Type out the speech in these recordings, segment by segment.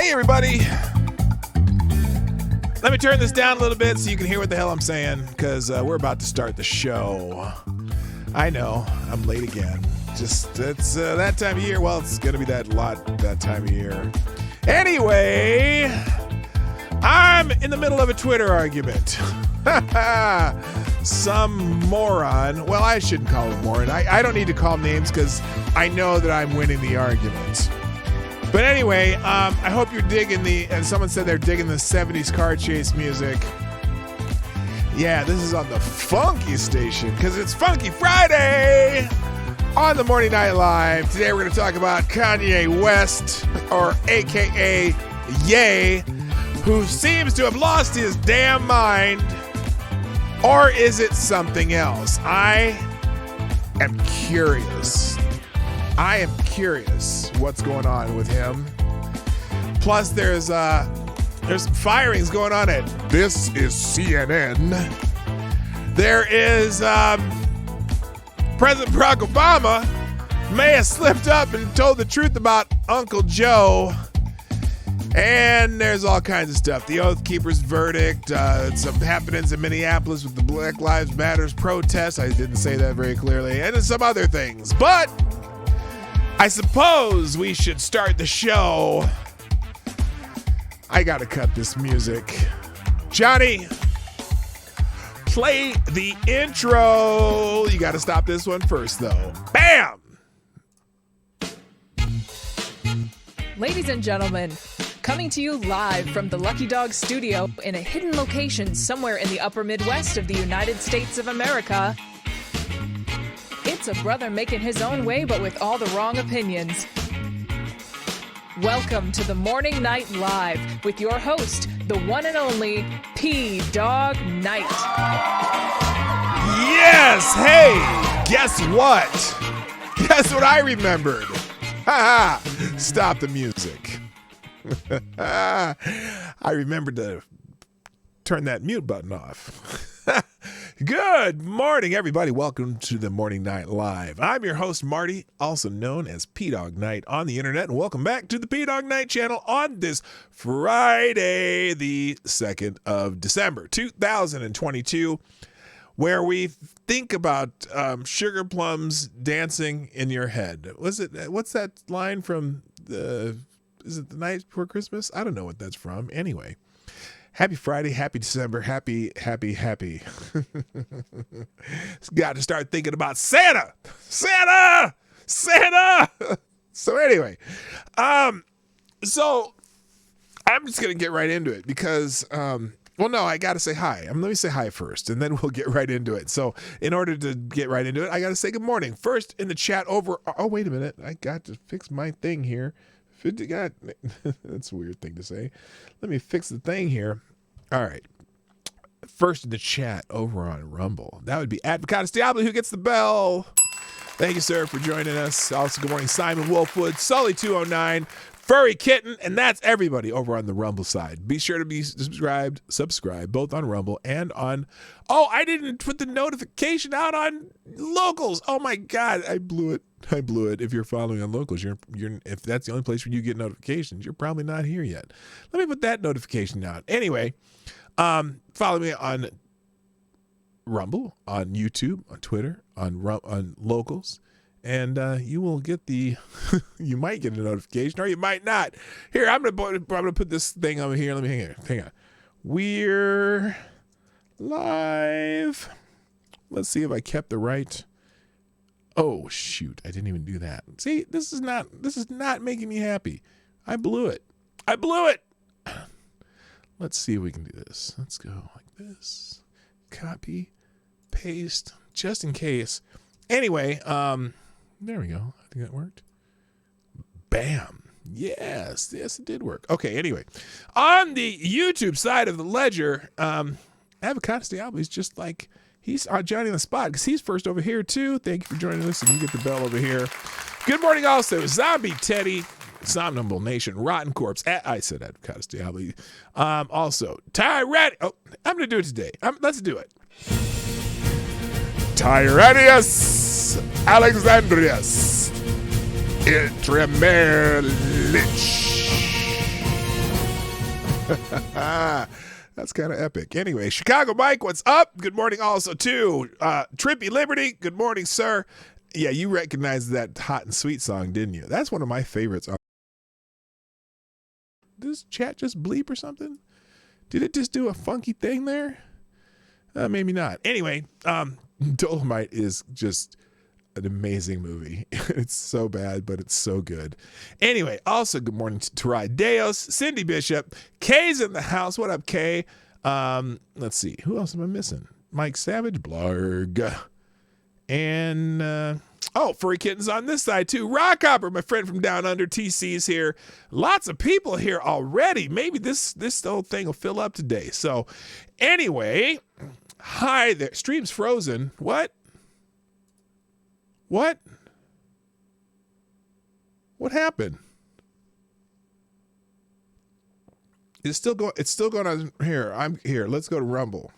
Hey, everybody. Let me turn this down a little bit so you can hear what the hell I'm saying, because we're about to start the show. I know, I'm late again. Just, it's that time of year. Well, it's going to be that time of year. Anyway, I'm in the middle of a Twitter argument. Some moron. Well, I shouldn't call him moron. I don't need to call names because I know that I'm winning the argument. But anyway, I hope you're digging and someone said they're digging the 70s car chase music. Yeah, this is on the funky station because it's Funky Friday on the Morning Night Live. Today we're going to talk about Kanye West, or AKA Ye, who seems to have lost his damn mind. Or is it something else? I am curious what's going on with him. Plus, there's firings going on at This Is CNN. There is President Barack Obama may have slipped up and told the truth about Uncle Joe. And there's all kinds of stuff. The Oath Keeper's verdict, some happenings in Minneapolis with the Black Lives Matters protests. I didn't say that very clearly. And some other things. But I suppose we should start the show. I gotta cut this music. Johnny, play the intro. You gotta stop this one first, though. Bam! Ladies and gentlemen, coming to you live from the Lucky Dog studio in a hidden location somewhere in the upper Midwest of the United States of America, it's a brother making his own way but with all the wrong opinions. Welcome to the Morning Night Live with your host, the one and only P-Dog Knight. Yes! Hey! Guess what? Guess what I remembered? Ha ha! Stop the music. I remembered to turn that mute button off. Good morning, everybody. Welcome to the Morning Night Live. I'm your host, Marty, also known as P-Dog Knight on the internet, and welcome back to the P-Dog Knight channel on this Friday, the 2nd of December, 2022, where we think about sugar plums dancing in your head. What's that line from is it The Night Before Christmas? I don't know what that's from. Anyway, happy Friday, happy December, happy. Got to start thinking about Santa. So anyway, so I'm just going to get right into it because, well, no, I got to say hi. Let me say hi first, and then we'll get right into it. So in order to get right into it, I got to say good morning. First in the chat over. Oh, wait a minute. I got to fix my thing here. That's a weird thing to say. Let me fix the thing here. All right. First in the chat over on Rumble. That would be Advocatus Diablo, who gets the bell. Thank you, sir, for joining us. Also, good morning, Simon Wolfwood, Sully209, Furry Kitten, and that's everybody over on the Rumble side. Be sure to be subscribe, both on Rumble and on... Oh, I didn't put the notification out on Locals. Oh, my God. I blew it. If you're following on Locals, you're if that's the only place where you get notifications, you're probably not here yet. Let me put that notification out. Anyway, follow me on Rumble, on YouTube, on Twitter, on Locals, and you will get you might get a notification, or you might not. Here, I'm gonna put this thing over here. Let me hang on. We're live. Let's see if I kept the right. Oh, shoot. I didn't even do that. See, this is not making me happy. I blew it. Let's see if we can do this. Let's go like this. Copy, paste, just in case. Anyway, there we go. I think that worked. Bam. Yes, it did work. Okay, anyway. On the YouTube side of the ledger, Advocatus Diablo is just like... He's Johnny on the spot because he's first over here, too. Thank you for joining us, and you get the bell over here. Good morning, also. Zombie Teddy, Somnambule Nation, Rotten Corpse. I said Advocatus Diablo. Also, Tyrant. Oh, I'm going to do it today. Let's do it. Tyrannus Alexandrius Intramerlich. That's kind of epic. Anyway, Chicago Mike, what's up? Good morning also to Trippy Liberty. Good morning, sir. Yeah, you recognized that hot and sweet song, didn't you? That's one of my favorites. Does chat just bleep or something? Did it just do a funky thing there? Maybe not. Anyway, Dolomite is just an amazing movie. It's so bad, but it's so good. Anyway, also good morning to Tarai Deos, Cindy Bishop, Kay's in the house. What up, Kay? Let's see. Who else am I missing? Mike Savage, Blarg. And, Furry Kitten's on this side too. Rockhopper, my friend from down under, TC's here. Lots of people here already. Maybe this whole thing will fill up today. So anyway, hi there. Stream's frozen. What? What happened? It's still going on here. I'm here. Let's go to Rumble.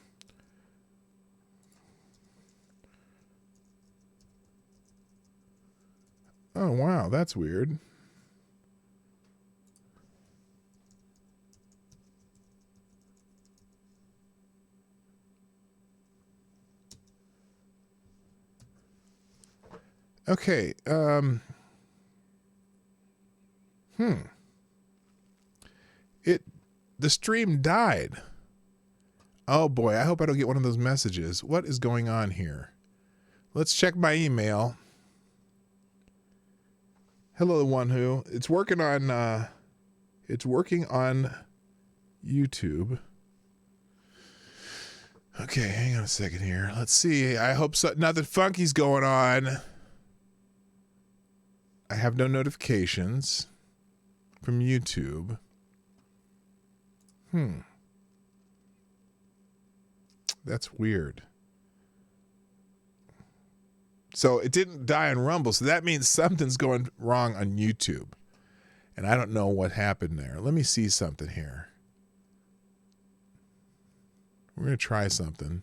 Oh, wow. That's weird. Okay. The stream died. Oh boy, I hope I don't get one of those messages. What is going on here? Let's check my email. Hello, the one who. It's working on YouTube. Okay, hang on a second here. Let's see. I hope nothing funky's going on. I have no notifications from YouTube. That's weird. So it didn't die on Rumble, so that means something's going wrong on YouTube. And I don't know what happened there. Let me see something here. We're going to try something.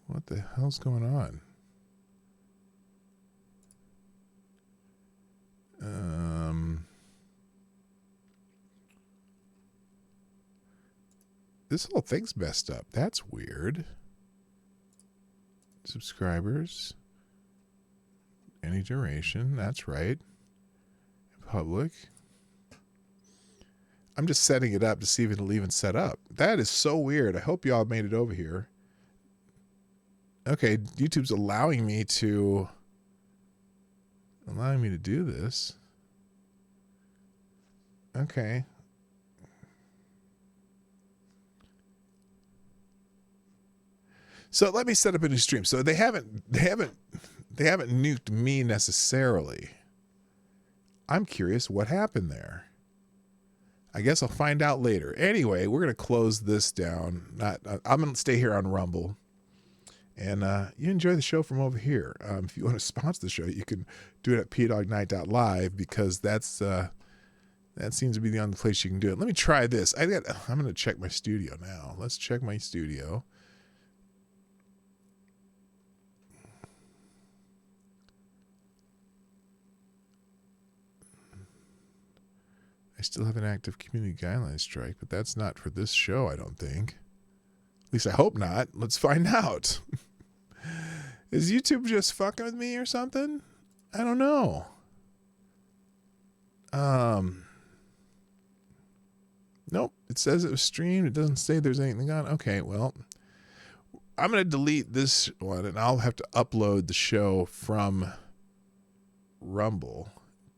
What the hell's going on? This whole thing's messed up. That's weird. Subscribers. Any duration. That's right. Public. I'm just setting it up to see if it'll even set up. That is so weird. I hope y'all made it over here. Okay, YouTube's allowing me to do this. Okay. So let me set up a new stream. So they haven't nuked me necessarily. I'm curious what happened there. I guess I'll find out later. Anyway, we're gonna close this down. I'm gonna stay here on Rumble. And you enjoy the show from over here. If you want to sponsor the show, you can do it at pdognight.live because that seems to be the only place you can do it. Let me try this. I'm going to check my studio now. Let's check my studio. I still have an active community guidelines strike, but that's not for this show, I don't think. At least I hope not. Let's find out. Is YouTube just fucking with me or something? I don't know. Nope. It says it was streamed. It doesn't say there's anything on. Okay, well, I'm going to delete this one and I'll have to upload the show from Rumble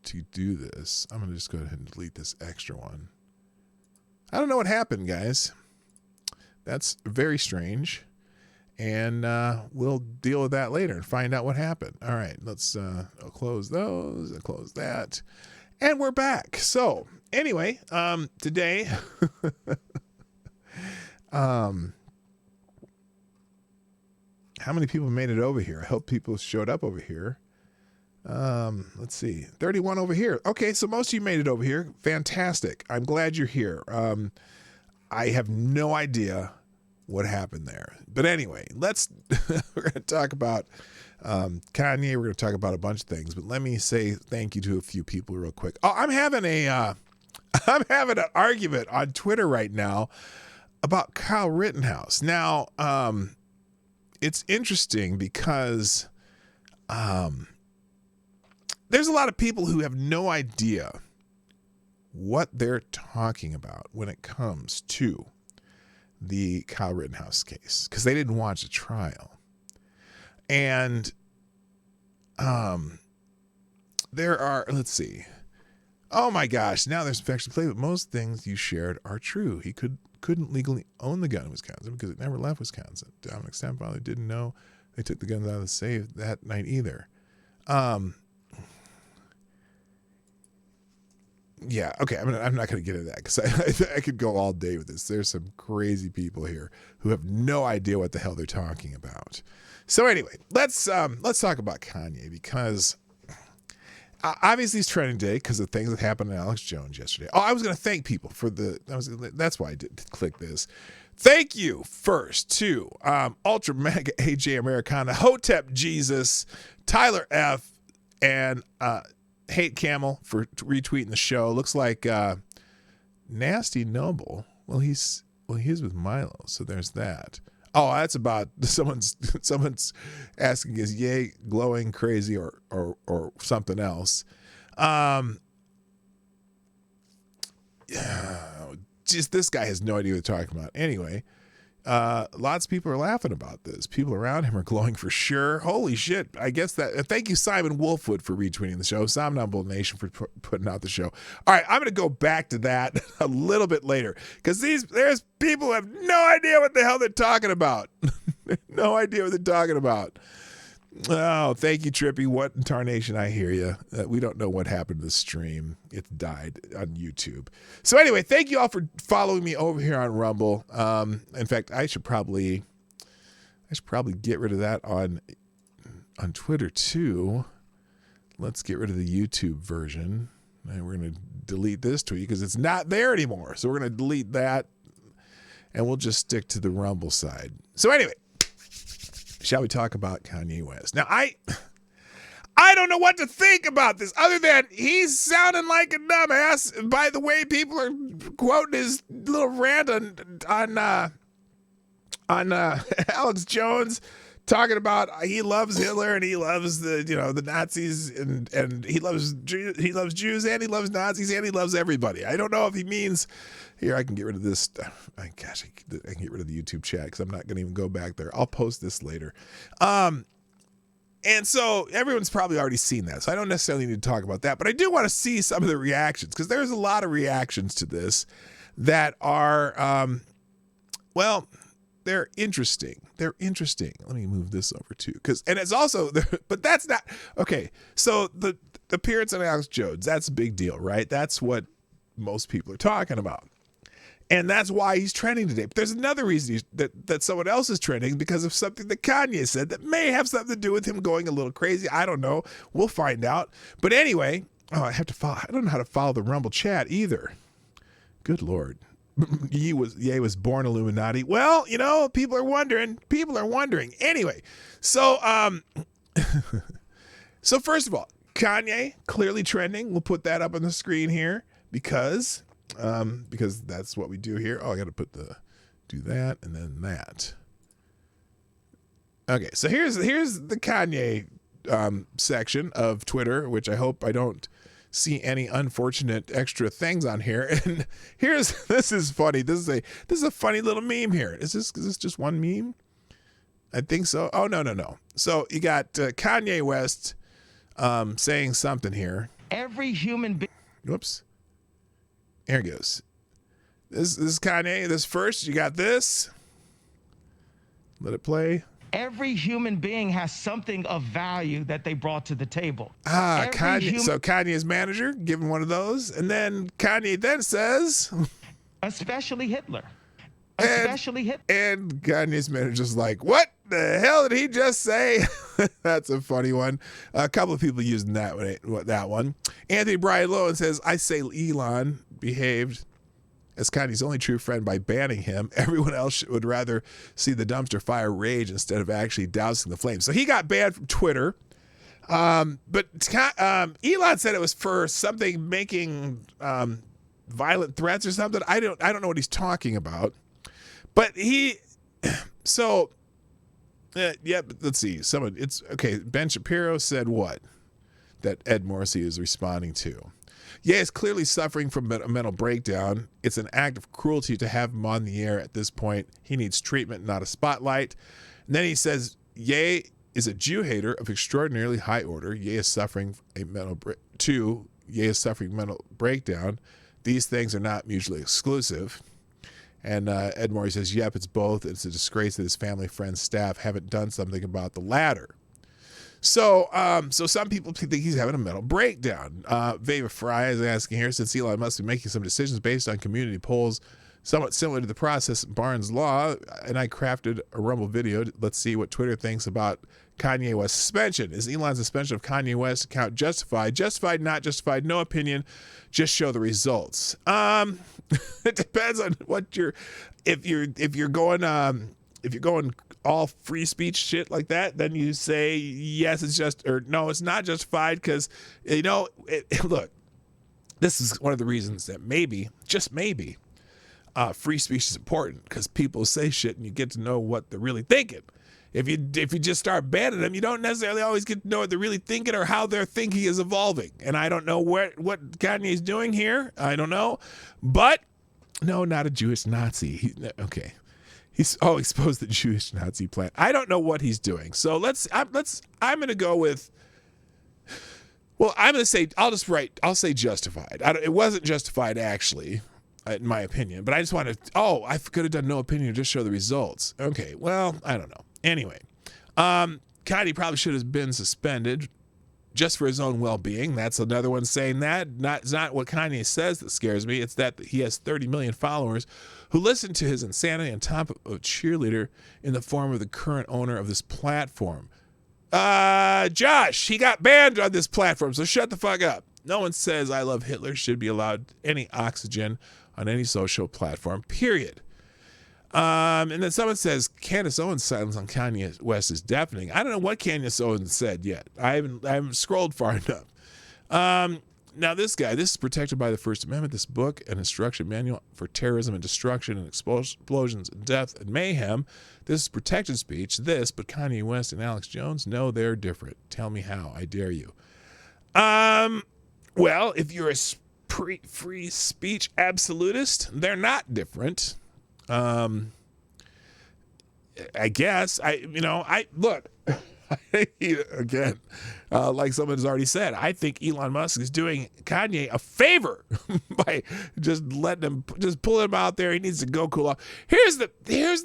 to do this. I'm going to just go ahead and delete this extra one. I don't know what happened, guys. That's very strange. And we'll deal with that later and find out what happened. All right, let's I'll close those and close that. And we're back. So anyway, today, how many people made it over here? I hope people showed up over here. Let's see, 31 over here. Okay, so most of you made it over here. Fantastic. I'm glad you're here. I have no idea what happened there. But anyway, we're going to talk about Kanye. We're going to talk about a bunch of things. But let me say thank you to a few people real quick. Oh, I'm having an argument on Twitter right now about Kyle Rittenhouse. Now, it's interesting because there's a lot of people who have no idea what they're talking about when it comes to the Kyle Rittenhouse case because they didn't watch the trial. And there are, let's see. Oh my gosh, now there's infection play, but most things you shared are true. He couldn't legally own the gun in Wisconsin because it never left Wisconsin. Dominic's stepfather didn't know they took the guns out of the safe that night either. Yeah, okay, I'm not going to get into that because I could go all day with this. There's some crazy people here who have no idea what the hell they're talking about. So anyway, let's talk about Kanye because obviously he's trending today because of things that happened to Alex Jones yesterday. Oh, I was going to thank people for that's why I did click this. Thank you first to Ultra Mega AJ Americana, Hotep Jesus, Tyler F, and Hate Camel for retweeting the show. Looks like Nasty Noble. Well, he's with Milo, so there's that. Oh, that's about someone's asking is Ye glowing, crazy, or something else. Just this guy has no idea what they're talking about. Anyway, lots of people are laughing about this. People around him are glowing for sure. Holy shit. I guess that. Thank you, Simon Wolfwood, for retweeting the show. Somnambule Nation for putting out the show. All right, I'm going to go back to that a little bit later because there's people who have no idea what the hell they're talking about. No idea what they're talking about. Oh, thank you, Trippy. What in tarnation? I hear you. We don't know what happened to the stream. It died on YouTube. So anyway, thank you all for following me over here on Rumble. In fact, I should probably get rid of that on Twitter too. Let's get rid of the YouTube version. And we're going to delete this tweet because it's not there anymore. So we're going to delete that, and we'll just stick to the Rumble side. So anyway. Shall we talk about Kanye West? Now, I don't know what to think about this other than he's sounding like a dumbass by the way people are quoting his little rant on Alex Jones talking about he loves Hitler and he loves the Nazis and he loves Jews and he loves Nazis and he loves everybody. I don't know if he means here. I can get rid of this. I can get rid of the YouTube chat because I'm not going to even go back there. I'll post this later. And so everyone's probably already seen that. So I don't necessarily need to talk about that, but I do want to see some of the reactions because there's a lot of reactions to this that are, well, they're interesting. They're interesting. Let me move this over too. And it's also, but that's not, okay. So the appearance of Alex Jones, that's a big deal, right? That's what most people are talking about. And that's why he's trending today. But there's another reason that someone else is trending because of something that Kanye said that may have something to do with him going a little crazy. I don't know. We'll find out. But anyway, I don't know how to follow the Rumble chat either. Good Lord. Ye was born Illuminati. Well, people are wondering. Anyway, so so first of all, Kanye clearly trending. We'll put that up on the screen here because that's what we do here. Oh, I got to do that and then that. Okay, so here's the Kanye section of Twitter, which I hope I don't see any unfortunate extra things on here. And this is funny. This is a funny little meme here. Is this just one meme? I think so. Oh no. So you got Kanye West saying something here. Every human being. Whoops. Here it goes. This is Kanye. This first. You got this. Let it play. Every human being has something of value that they brought to the table. Kanye. So Kanye's manager giving one of those, and then Kanye then says, especially Hitler. especially hip. And Kanye's manager's like, what the hell did he just say? That's a funny one. A couple of people using that one. Anthony Brian Lowen says, I say Elon behaved as Kanye's only true friend by banning him. Everyone else would rather see the dumpster fire rage instead of actually dousing the flames. So he got banned from Twitter. But Elon said it was for something making violent threats or something. I don't know what he's talking about. But let's see. Ben Shapiro said what? That Ed Morrissey is responding to. Yeah, he's clearly suffering from a mental breakdown. It's an act of cruelty to have him on the air at this point. He needs treatment, not a spotlight. And then he says, Ye is a Jew hater of extraordinarily high order. Ye is suffering mental breakdown. These things are not mutually exclusive. And Ed Morey says, yep, it's both. It's a disgrace that his family, friends, staff haven't done something about the latter. So some people think he's having a mental breakdown. Veva Fry is asking here, since Elon must be making some decisions based on community polls, somewhat similar to the process at Barnes Law, and I crafted a Rumble video. Let's see what Twitter thinks about Kanye West's suspension. Is Elon's suspension of Kanye West's account justified? Justified, not justified, no opinion. Just show the results. It depends on what if you're going all free speech shit like that, then you say yes, no, it's not justified because look, this is one of the reasons that maybe, just maybe, free speech is important, because people say shit and you get to know what they're really thinking. If you just start banning them, you don't necessarily always get to know what they're really thinking or how their thinking is evolving. And I don't know what Kanye's doing here. I don't know. But no, not a Jewish Nazi. Okay. He's exposed the Jewish Nazi plan. I don't know what he's doing. So I'm going to go with, well, I'm going to say, I'll say justified. It wasn't justified actually, in my opinion, but I just wanted, I could have done no opinion, just show the results. Okay, well, I don't know. Anyway, Kanye probably should have been suspended just for his own well-being. That's another one saying that. It's not what Kanye says that scares me. It's that he has 30 million followers who listen to his insanity on top of a cheerleader in the form of the current owner of this platform. Josh, he got banned on this platform, so shut the fuck up. No one says I love Hitler should be allowed any oxygen on any social platform, period. And then someone says Candace Owens' silence on Kanye West is deafening. I don't know what Candace Owens said yet. I haven't scrolled far enough. Now this is protected by the First Amendment. This book, an instruction manual for terrorism and destruction and explosions and death and mayhem. This is protected speech. But Kanye West and Alex Jones, no, they're different. Tell me how. I dare you. Well, if you're a free speech absolutist, they're not different. I guess look again, like someone's already said, I think Elon Musk is doing Kanye a favor by just pulling him out there. He needs to go cool off. Here's the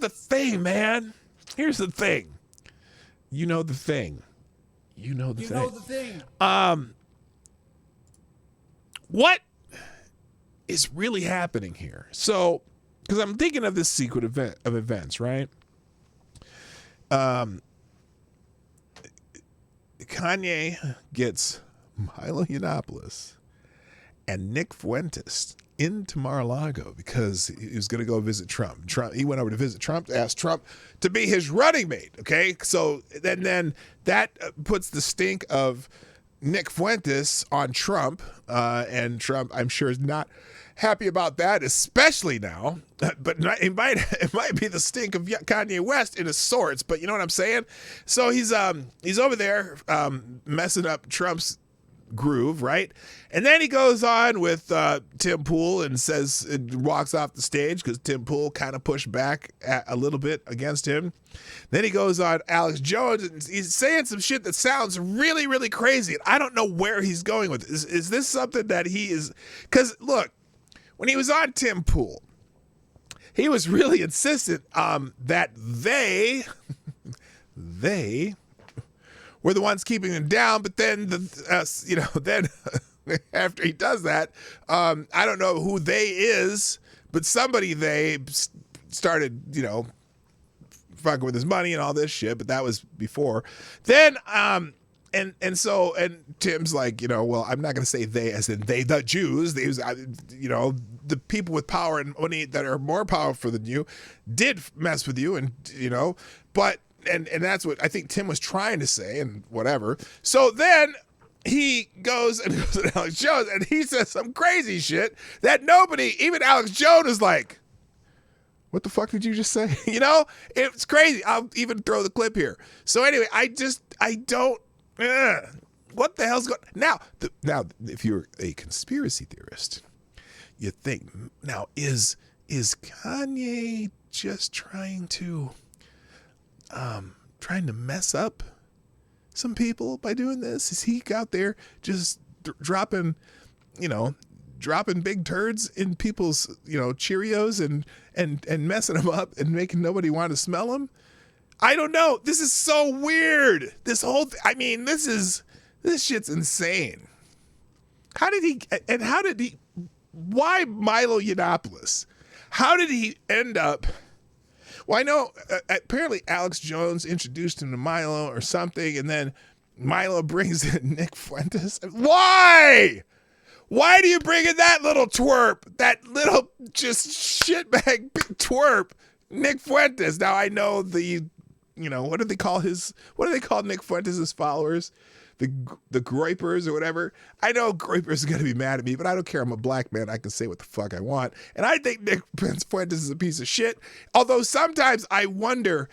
thing, man. Here's the thing. You know the thing. What is really happening here? So, because I'm thinking of this sequence of events, right? Kanye gets Milo Yiannopoulos and Nick Fuentes into Mar-a-Lago because he was going to go visit Trump. He went over to visit Trump, asked Trump to be his running mate. Okay, so then that puts the stink of Nick Fuentes on Trump, and Trump, I'm sure, is not happy about that, especially now. But it might be the stink of Kanye West in a sorts. But you know what I'm saying? So he's over there messing up Trump's groove, right? And then he goes on with Tim Pool and walks off the stage because Tim Pool kind of pushed back a little bit against him. Then he goes on Alex Jones and he's saying some shit that sounds really, really crazy. And I don't know where he's going with this. Is this something that he is? Because look, when he was on Tim Pool, he was really insistent that they were the ones keeping him down. But then then after he does that, I don't know who they is, but somebody they started, fucking with his money and all this shit, but that was before. Then, so Tim's like, well, I'm not going to say they as in they, the Jews, these, the people with power and money that are more powerful than you did mess with you. And, but, and that's what I think Tim was trying to say and whatever. So then he goes to Alex Jones and he says some crazy shit that nobody, even Alex Jones, is like, what the fuck did you just say? It's crazy. I'll even throw the clip here. So anyway, I don't, what the hell's going now? Now, if you're a conspiracy theorist, you think, now, is Kanye just trying to mess up some people by doing this? Is he out there just dropping big turds in people's, Cheerios and messing them up and making nobody want to smell them? I don't know. This is so weird. This whole this shit's insane. Why Milo Yiannopoulos? How did he end up? Well, I know apparently Alex Jones introduced him to Milo or something, and then Milo brings in Nick Fuentes. Why? Why do you bring in that little twerp? That little just shitbag twerp, Nick Fuentes. Now I know what do they call Nick Fuentes' followers? The Groypers or whatever. I know Groypers are going to be mad at me, but I don't care. I'm a black man. I can say what the fuck I want. And I think Nick Fuentes is a piece of shit. Although sometimes I wonder,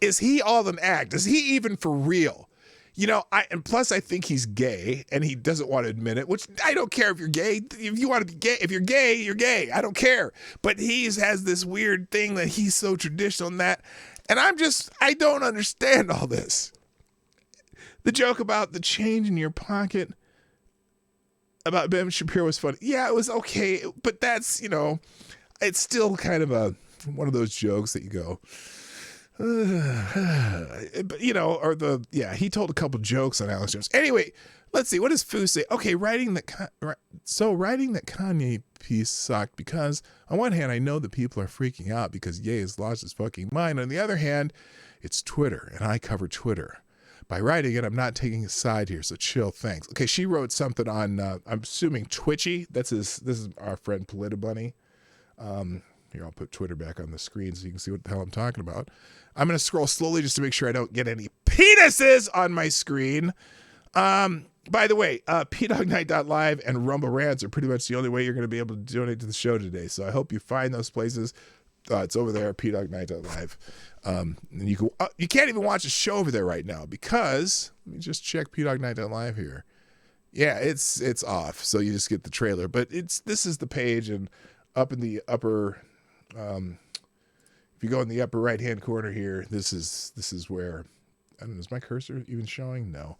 is he all an act? Is he even for real? And plus I think he's gay and he doesn't want to admit it, which I don't care if you're gay. If you want to be gay, if you're gay, you're gay. I don't care. But he has this weird thing that he's so traditional in that. And I don't understand all this. The joke about the change in your pocket about Ben Shapiro was funny. Yeah, it was okay. But that's, it's still kind of one of those jokes that you go, but he told a couple jokes on Alex Jones. Anyway, let's see. What does Fu say? Okay, writing that Kanye piece sucked because on one hand, I know that people are freaking out because Ye has lost his fucking mind. On the other hand, it's Twitter and I cover Twitter. By writing it, I'm not taking a side here, so chill, thanks. Okay, she wrote something on, I'm assuming Twitchy. This is our friend Politibunny. Here, I'll put Twitter back on the screen so you can see what the hell I'm talking about. I'm going to scroll slowly just to make sure I don't get any penises on my screen. By the way, pdognight.live and Rumble Rants are pretty much the only way you're going to be able to donate to the show today, so I hope you find those places. It's over there, pdognight.live. And you can't even watch a show over there right now because let me just check pdognight.live here. Yeah, it's off, so you just get the trailer. But this is the page, and up in the upper, if you go in the upper right hand corner here, this is where, I don't know, is my cursor even showing? No,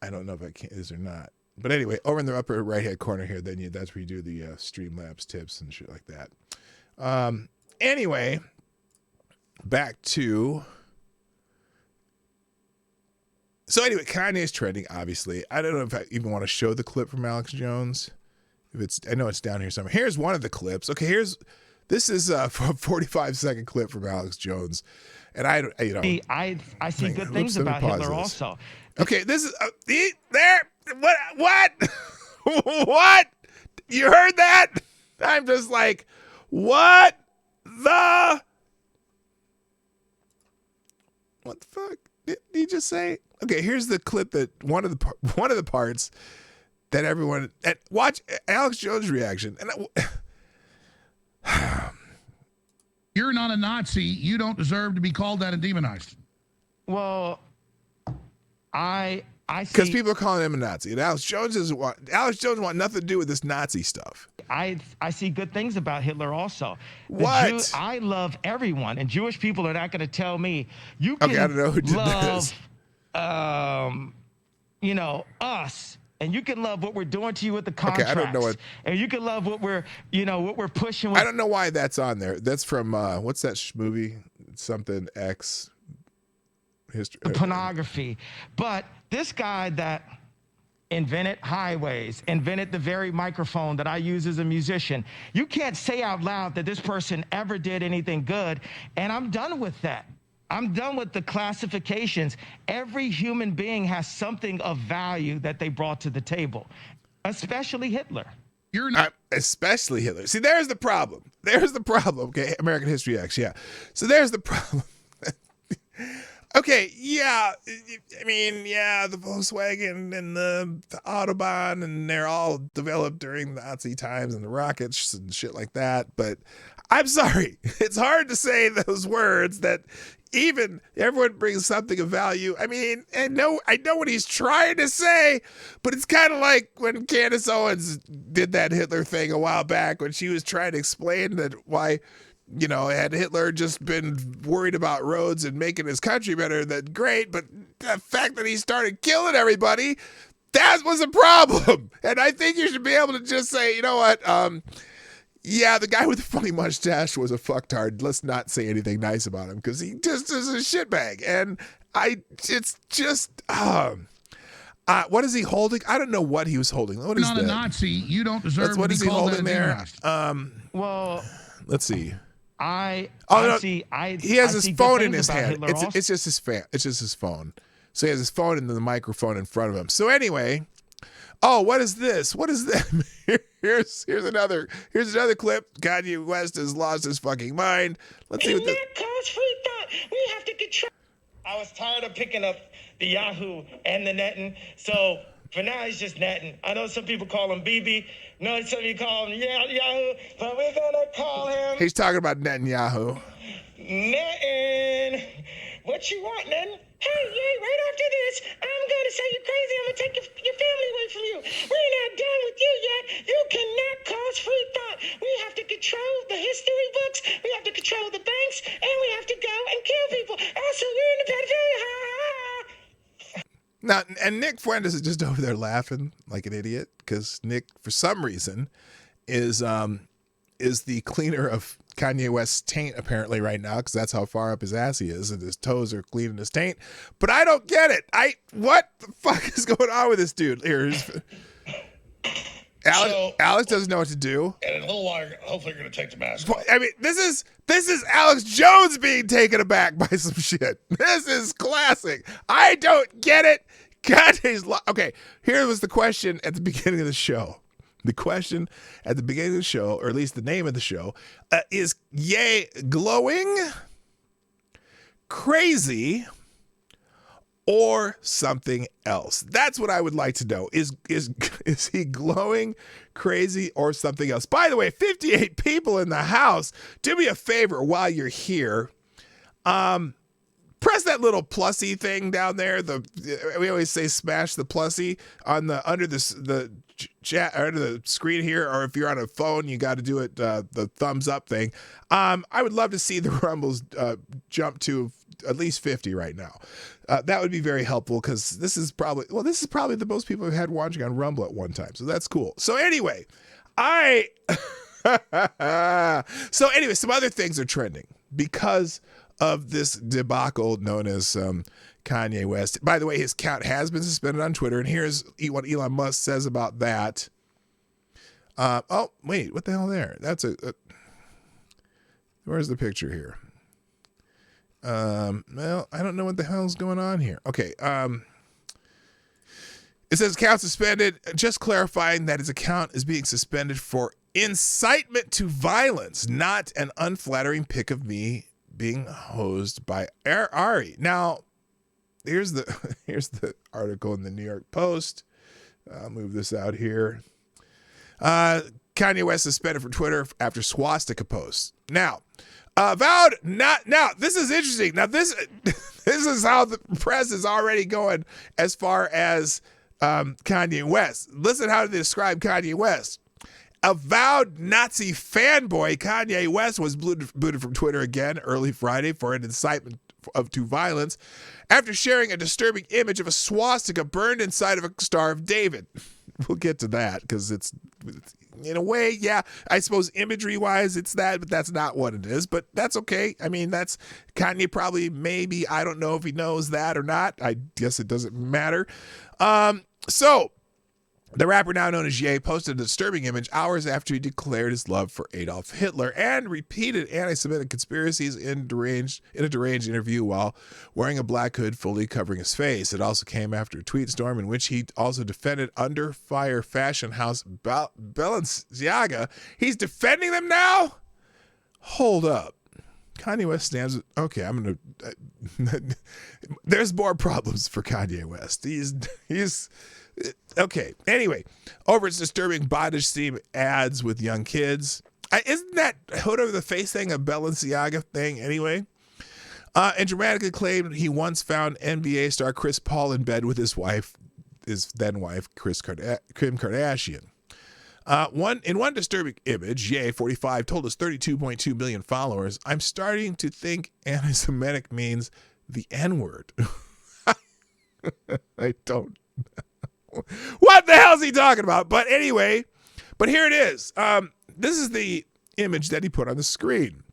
I don't know if it is or not. But anyway, over in the upper right hand corner here, then that's where you do the Streamlabs tips and shit like that. Anyway, back to. So anyway, Kanye is trending, obviously. I don't know if I even want to show the clip from Alex Jones. I know it's down here somewhere. Here's one of the clips. Okay, this is a 45-second clip from Alex Jones. And I see good things about Hitler also. Okay, this is there. What? What? You heard that? I'm just like, what the fuck did he just say? Okay, here's the clip that one of the parts that everyone watch Alex Jones' reaction. And you're not a Nazi. You don't deserve to be called that and demonized. Well, I see, because people are calling him a Nazi, and Alex Jones want nothing to do with this Nazi stuff. I see good things about Hitler also. What? I love everyone, and Jewish people are not going to tell me you can I don't know who did love, this. us, and you can love what we're doing to you with the contracts. Okay, I don't know what. And you can love what we're pushing. With, I don't know why that's on there. That's from what's that movie? Something X. History. Pornography, but this guy that invented highways, invented the very microphone that I use as a musician. You can't say out loud that this person ever did anything good, and I'm done with that. I'm done with the classifications. Every human being has something of value that they brought to the table, especially Hitler. You're not. Especially Hitler. See, there's the problem. There's the problem. Okay, American History X, yeah. So there's the problem. Okay, yeah, I mean, yeah, the Volkswagen and the Autobahn, and they're all developed during the Nazi times and the rockets and shit like that. But I'm sorry, it's hard to say those words that even everyone brings something of value. I mean, I know what he's trying to say, but it's kind of like when Candace Owens did that Hitler thing a while back when she was trying to explain that why, you know, had Hitler just been worried about roads and making his country better, then great. But the fact that he started killing everybody, that was a problem. And I think you should be able to just say, you know what? Yeah, the guy with the funny mustache was a fucktard. Let's not say anything nice about him because he just is a shitbag. And it's just, what is he holding? I don't know what he was holding. What is not that? a Nazi. You don't deserve What to is be he called holding that there? demonized. Well, Let's see. I no, see. He has I his see good phone in things his about hand. Hitler also. It's just his fan. It's just his phone. So he has his phone and then the microphone in front of him. So anyway, oh, what is this? What is that? Here's another clip. Kanye West has lost his fucking mind. Let's see what this. Cause free thought. We have to control. I was tired of picking up the Yahoo and the netting, so for now he's just netting. I know some people call him BB. No, some people call him Yahoo, but we're gonna call him He's talking about Netanyahu. Netting. What you want, Netting? Hey, yay, right after this, I'm gonna say you're crazy. I'm gonna take your family away from you. We're not done with you yet. You cannot cause free thought. We have to control the history books. We have to control the banks, and we have to go and kill people. Also, we're in the pedophilia. Ha, ha, ha. Now, and Nick Fuentes is just over there laughing like an idiot because Nick, for some reason, is the cleaner of Kanye West's taint apparently right now because that's how far up his ass he is and his toes are cleaning his taint. But I don't get it. What the fuck is going on with this dude? Alex doesn't know what to do. And in a little while, hopefully, you're going to take the mask off. I mean, this is Alex Jones being taken aback by some shit. This is classic. I don't get it. Okay, here was the question at the beginning of the show. The question at the beginning of the show, or at least the name of the show, is Ye glowing, crazy, or something else? That's what I would like to know. Is he glowing, crazy, or something else? By the way, 58 people in the house. Do me a favor while you're here. Press that little plussy thing down there. We always say smash the plussy on the under the chat or under the screen here, or if you're on a phone, you got to do it the thumbs up thing. I would love to see the Rumbles jump to at least 50 right now. That would be very helpful because this is probably the most people have had watching on Rumble at one time. So that's cool. So anyway, some other things are trending because of this debacle known as Kanye West. By the way, his account has been suspended on Twitter, and here's what Elon Musk says about that. Oh, wait, what the hell there? That's where's the picture here? Well, I don't know what the hell's going on here. Okay, it says account suspended, just clarifying that his account is being suspended for incitement to violence, not an unflattering pic of me being hosed by Ari. Now, here's the article in the New York Post. I'll move this out here. Kanye West suspended from Twitter after swastika posts. Now, vowed not. Now, this is interesting. Now, this is how the press is already going as far as Kanye West. Listen how they describe Kanye West. Avowed Nazi fanboy Kanye West was booted from Twitter again early Friday for an incitement to violence after sharing a disturbing image of a swastika burned inside of a Star of David. We'll get to that because it's in a way, yeah, I suppose imagery-wise it's that, but that's not what it is. But that's okay. I mean, that's Kanye probably, maybe, I don't know if he knows that or not. I guess it doesn't matter. So The rapper, now known as Ye, posted a disturbing image hours after he declared his love for Adolf Hitler and repeated anti-Semitic conspiracies in a deranged interview while wearing a black hood fully covering his face. It also came after a tweet storm in which he also defended under fire fashion house Balenciaga. He's defending them now? Hold up. Kanye West stands. Okay, I'm gonna. There's more problems for Kanye West. He's okay. Anyway, over its disturbing bondage theme ads with young kids. Isn't that hood over the face thing a Balenciaga thing anyway? And dramatically claimed he once found NBA star Chris Paul in bed with his then wife, Kim Kardashian. In one disturbing image, Ye, 45, told his 32.2 million followers, "I'm starting to think anti-Semitic means the N-word." I don't know. What the hell is he talking about? But anyway, here it is. This is the image that he put on the screen,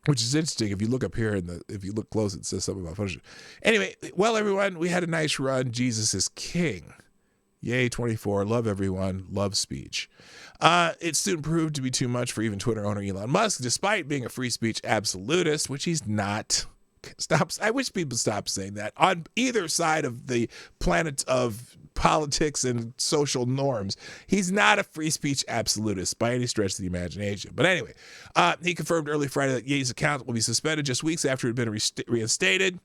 which is interesting. If you look up here, if you look close, it says something about Photoshop. Anyway, well, everyone, we had a nice run. Jesus is king. Yay, 24. Love everyone. Love speech. It soon proved to be too much for even Twitter owner Elon Musk, despite being a free speech absolutist, which he's not. I wish people stop saying that on either side of the planet of politics and social norms. He's not a free speech absolutist by any stretch of the imagination. But anyway, he confirmed early Friday that Ye's account will be suspended just weeks after it had been reinstated.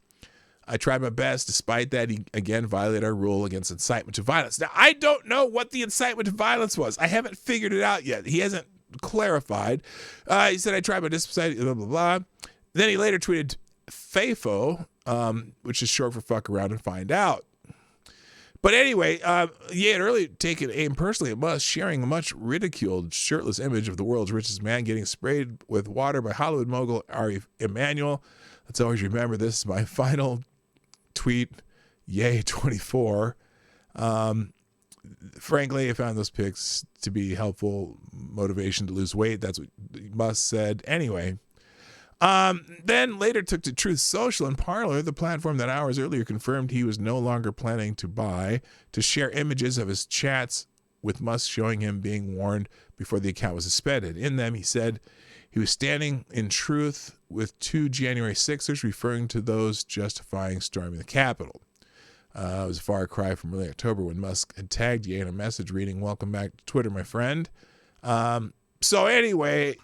I tried my best. Despite that, he again violated our rule against incitement to violence. Now, I don't know what the incitement to violence was. I haven't figured it out yet. He hasn't clarified. He said, I tried my best, blah, blah, blah. Then he later tweeted FAFO, which is short for fuck around and find out. But anyway, Ye had earlier taken aim personally at Musk, sharing a much ridiculed shirtless image of the world's richest man getting sprayed with water by Hollywood mogul Ari Emanuel. Let's always remember this is my final tweet, Ye 24. Frankly, I found those pics to be helpful motivation to lose weight. That's what Musk said. Anyway, then later took to Truth Social and Parler, the platform that hours earlier confirmed he was no longer planning to share images of his chats with Musk showing him being warned before the account was suspended. In them, he said he was standing in truth with two January 6ers, referring to those justifying storming the Capitol. It was a far cry from early October when Musk had tagged Ye in a message reading, "Welcome back to Twitter, my friend." So anyway,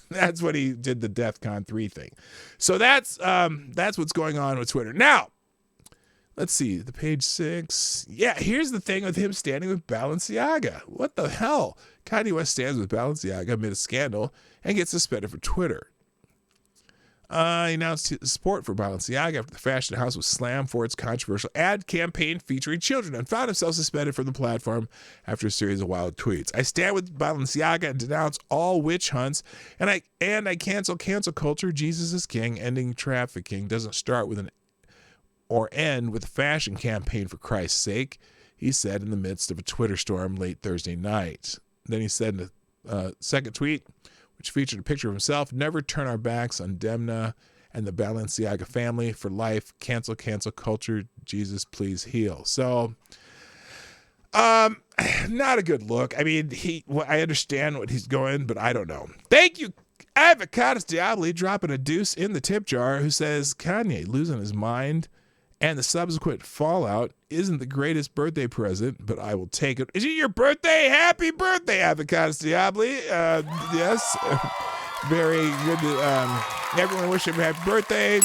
that's what he did, the DEFCON 3 thing. So that's what's going on with Twitter. Now, let's see, the page 6. Yeah, here's the thing with him standing with Balenciaga. What the hell? Kanye West stands with Balenciaga amid a scandal and gets suspended from Twitter. He announced his support for Balenciaga after the fashion house was slammed for its controversial ad campaign featuring children and found himself suspended from the platform after a series of wild tweets. "I stand with Balenciaga and denounce all witch hunts, and I cancel culture. Jesus is king. Ending trafficking doesn't start with or end with a fashion campaign, for Christ's sake," he said in the midst of a Twitter storm late Thursday night. Then he said in a second tweet, which featured a picture of himself, "Never turn our backs on Demna and the Balenciaga family for life. Cancel culture. Jesus, please heal." So, not a good look. I mean, I understand what he's going, but I don't know. Thank you, Avocados Diabli, dropping a deuce in the tip jar, who says Kanye losing his mind and the subsequent fallout isn't the greatest birthday present, but I will take it. Is it your birthday? Happy birthday, Avocados Diabli. Yes. Very good. Everyone wish him a happy birthday.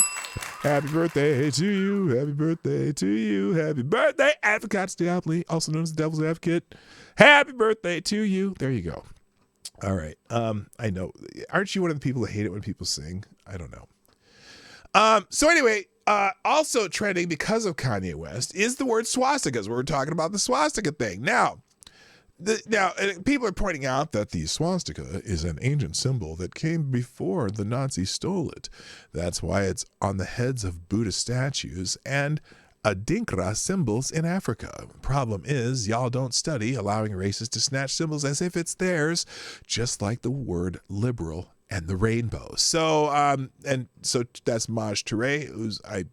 Happy birthday to you. Happy birthday to you. Happy birthday, Avocados Diabli, also known as the Devil's Advocate. Happy birthday to you. There you go. All right. I know. Aren't you one of the people that hate it when people sing? I don't know. So anyway, also trending because of Kanye West is the word swastikas. We're talking about the swastika thing. Now, people are pointing out that the swastika is an ancient symbol that came before the Nazis stole it. That's why it's on the heads of Buddhist statues and Adinkra symbols in Africa. Problem is, y'all don't study allowing races to snatch symbols as if it's theirs, just like the word liberal and the rainbow. So, so that's Maj Touré, who's I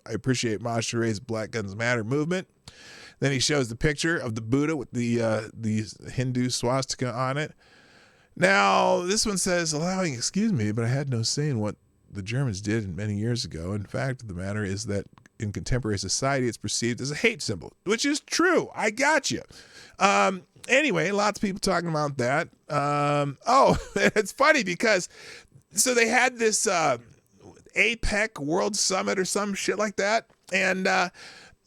appreciate Maj Touré's Black Guns Matter movement. Then he shows the picture of the Buddha with the Hindu swastika on it. Now, this one says, allowing, excuse me, but I had no say in what the Germans did many years ago. In fact, the matter is that in contemporary society, it's perceived as a hate symbol, which is true. I got you. Anyway, lots of people talking about that. It's funny because, so they had this APEC World Summit or some shit like that. And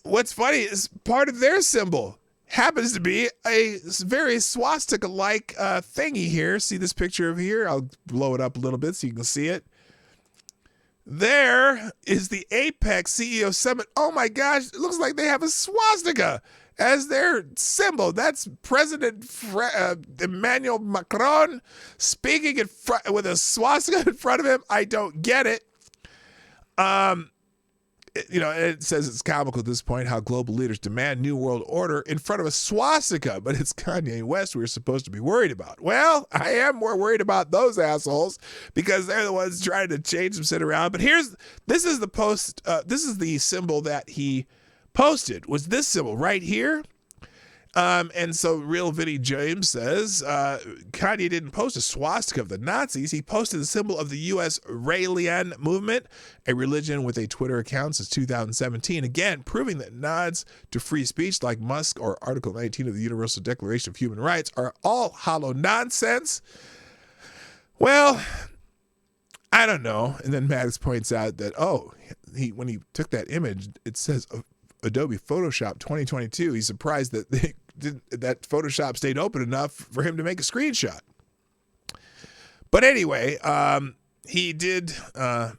what's funny is part of their symbol happens to be a very swastika-like thingy here. See this picture of here? I'll blow it up a little bit so you can see it. There is the APEC CEO Summit. Oh my gosh, it looks like they have a swastika as their symbol. That's President Emmanuel Macron speaking in front with a swastika in front of him. I don't get it. It says it's comical at this point how global leaders demand new world order in front of a swastika, but it's Kanye West we're supposed to be worried about. Well, I am more worried about those assholes because they're the ones trying to change some shit around. But this is the post. This is the symbol that he posted. Was this symbol right here? And so Real Vinny James says, Kanye didn't post a swastika of the Nazis. He posted the symbol of the U.S. Raelian movement, a religion with a Twitter account since 2017. Again, proving that nods to free speech like Musk or Article 19 of the Universal Declaration of Human Rights are all hollow nonsense. Well, I don't know. And then Maddox points out that, when he took that image, it says Adobe Photoshop 2022. He's surprised that that Photoshop stayed open enough for him to make a screenshot. But anyway, he did, I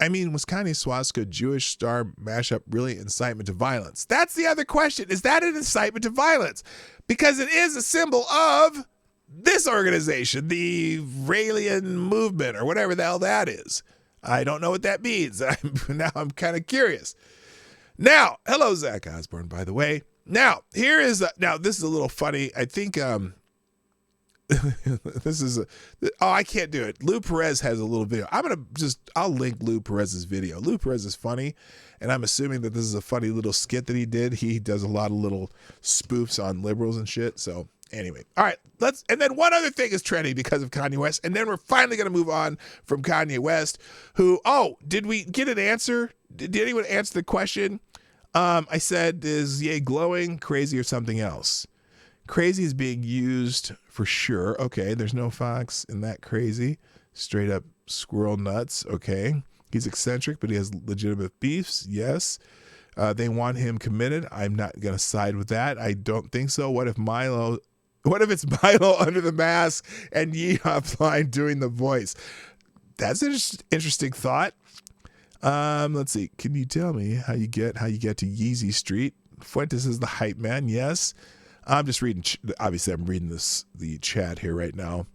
mean, was Kanye's swastika Jewish star mashup really incitement to violence? That's the other question. Is that an incitement to violence? Because it is a symbol of this organization, the Raelian movement, or whatever the hell that is. I don't know what that means. Now I'm kind of curious. Now, hello, Zach Osborne, by the way. Now, this is a little funny. I think I can't do it. Lou Perez has a little video. I'll link Lou Perez's video. Lou Perez is funny, and I'm assuming that this is a funny little skit that he did. He does a lot of little spoofs on liberals and shit. So anyway, all right, and then one other thing is trending because of Kanye West, and then we're finally going to move on from Kanye West, who, did we get an answer? Did anyone answer the question? I said, is Ye glowing, crazy, or something else? Crazy is being used for sure. Okay, there's no fox in that crazy. Straight up squirrel nuts. Okay. He's eccentric, but he has legitimate beefs. Yes. They want him committed. I'm not going to side with that. I don't think so. What if it's Milo under the mask and Ye offline doing the voice? That's an interesting thought. Let's see. Can you tell me how you get to Yeezy Street? Fuentes is the hype man. Yes. I'm just reading. Obviously, I'm reading the chat here right now.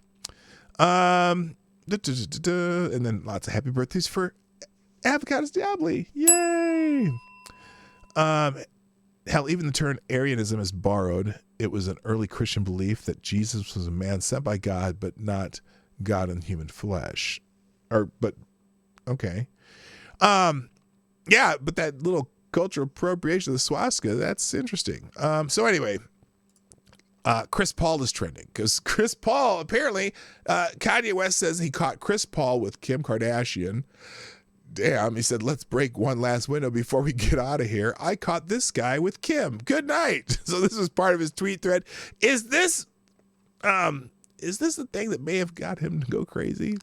And then lots of happy birthdays for Avocados Diabli. Yay. Hell, even the term Arianism is borrowed. It was an early Christian belief that Jesus was a man sent by God, but not God in human flesh. Okay. But that little cultural appropriation of the swastika, that's interesting. So anyway, Chris Paul is trending because Chris Paul, apparently, Kanye West says he caught Chris Paul with Kim Kardashian. Damn, he said, let's break one last window before we get out of here. I caught this guy with Kim. Good night. So this is part of his tweet thread. Is this the thing that may have got him to go crazy?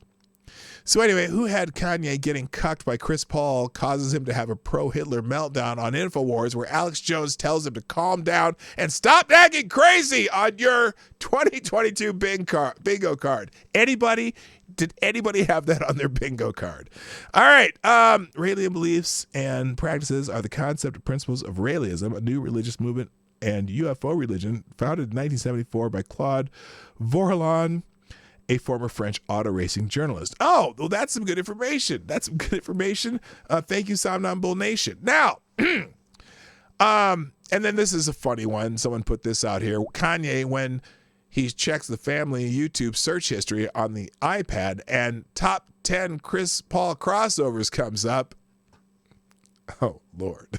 So anyway, who had Kanye getting cucked by Chris Paul causes him to have a pro-Hitler meltdown on InfoWars where Alex Jones tells him to calm down and stop acting crazy on your 2022 bingo card. Did anybody have that on their bingo card? All right. Raelian beliefs and practices are the concept and principles of Raelism, a new religious movement and UFO religion founded in 1974 by Claude Vorlon, a former French auto racing journalist. Oh, well, that's some good information. Thank you, Somnambule Nation. Now, and then this is a funny one. Someone put this out here. Kanye, when he checks the family YouTube search history on the iPad and top 10 Chris Paul crossovers comes up. Oh, Lord.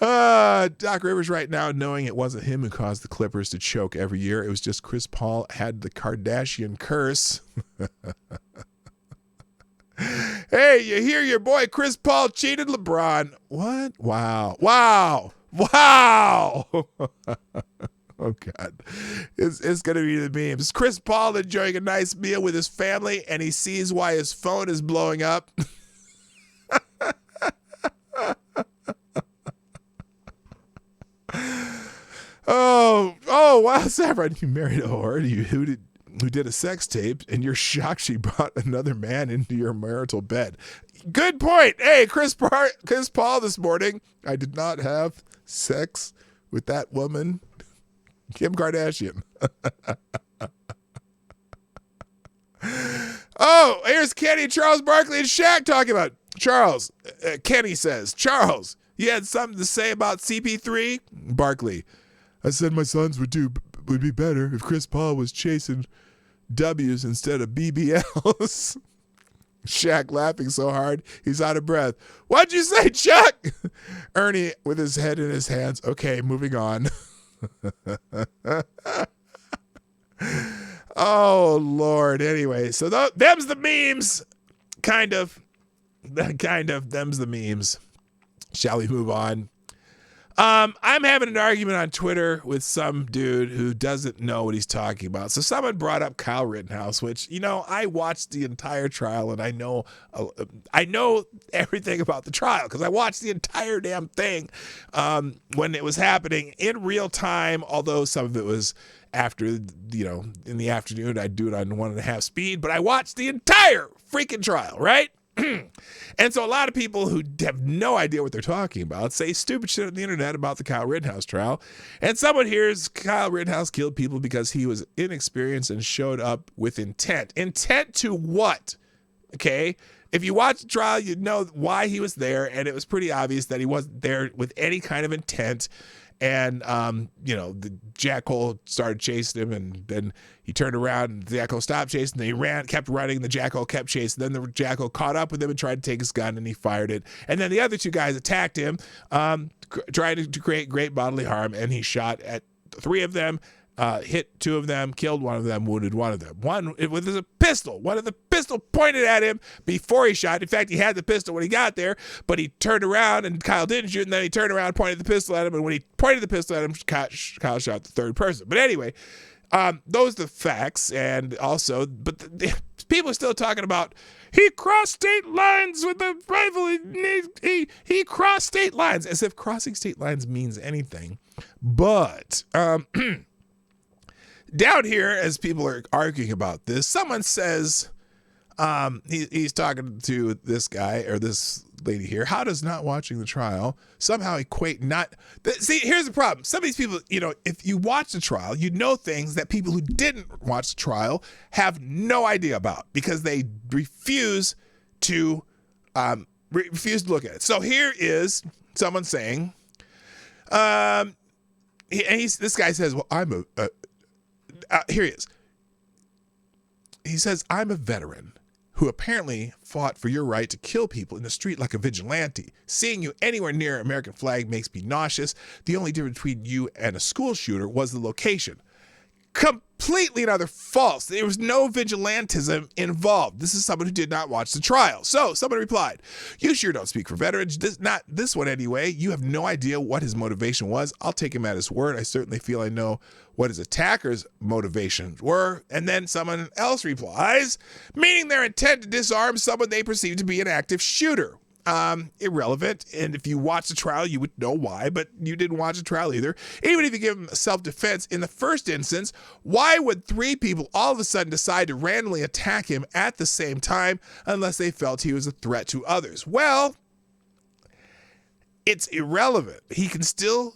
Doc Rivers right now knowing it wasn't him who caused the Clippers to choke every year. It was just Chris Paul had the Kardashian curse. Hey, you hear your boy Chris Paul cheated LeBron. What? Wow. Oh, God. It's going to be the memes. Chris Paul enjoying a nice meal with his family, and he sees why his phone is blowing up. Oh, wow, Saffron, you married a whore who did a sex tape, and you're shocked she brought another man into your marital bed. Good point. Hey, Chris Paul this morning, I did not have sex with that woman, Kim Kardashian. Oh, here's Kenny, Charles Barkley, and Shaq talking about Charles. Kenny says, Charles, you had something to say about CP3? Barkley, I said my sons would be better if Chris Paul was chasing W's instead of BBLs. Shaq laughing so hard he's out of breath. What'd you say, Chuck? Ernie with his head in his hands. Okay, moving on. Oh, Lord. Anyway, so them's the memes. Kind of. Them's the memes. Shall we move on? I'm having an argument on Twitter with some dude who doesn't know what he's talking about. So someone brought up Kyle Rittenhouse, which, I watched the entire trial, and I know everything about the trial because I watched the entire damn thing when it was happening in real time, although some of it was after, in the afternoon. I'd do it on 1.5 speed, but I watched the entire freaking trial, right? And so a lot of people who have no idea what they're talking about say stupid shit on the internet about the Kyle Rittenhouse trial. And someone hears Kyle Rittenhouse killed people because he was inexperienced and showed up with intent. Intent to what? Okay? If you watch the trial, you know why he was there, and it was pretty obvious that he wasn't there with any kind of intent. And, the jackal started chasing him, and then he turned around, and the jackal stopped chasing, then he kept running, the jackal kept chasing, then the jackal caught up with him and tried to take his gun, and he fired it. And then the other two guys attacked him, trying to create great bodily harm, and he shot at 3 of them, hit 2 of them, killed 1 of them, wounded 1 of them. One with a pistol. One of the pistol pointed at him before he shot. In fact, he had the pistol when he got there, but he turned around and Kyle didn't shoot, and then he turned around and pointed the pistol at him, and when he pointed the pistol at him, Kyle shot the 3rd person. But anyway, those are the facts, and also, but people are still talking about he crossed state lines with the rifle. He crossed state lines, as if crossing state lines means anything. But down here, as people are arguing about this, someone says he's talking to this guy or this lady here. How does not watching the trial somehow equate see, here's the problem. Some of these people, if you watch the trial, you know things that people who didn't watch the trial have no idea about because they refuse to look at it. So here is someone saying, this guy says, well, here he is. He says, I'm a veteran who apparently fought for your right to kill people in the street like a vigilante. Seeing you anywhere near an American flag makes me nauseous. The only difference between you and a school shooter was the location. Completely and utter false. There was no vigilantism involved. This is someone who did not watch the trial. So someone replied, you sure don't speak for veterans. Not this one anyway. You have no idea what his motivation was. I'll take him at his word. I certainly feel I know what his attackers' motivations were. And then someone else replies, meaning their intent to disarm someone they perceive to be an active shooter. Irrelevant. And if you watch the trial, you would know why, but you didn't watch the trial either. Even if you give him self-defense in the first instance, why would 3 people all of a sudden decide to randomly attack him at the same time unless they felt he was a threat to others? Well, it's irrelevant. He can still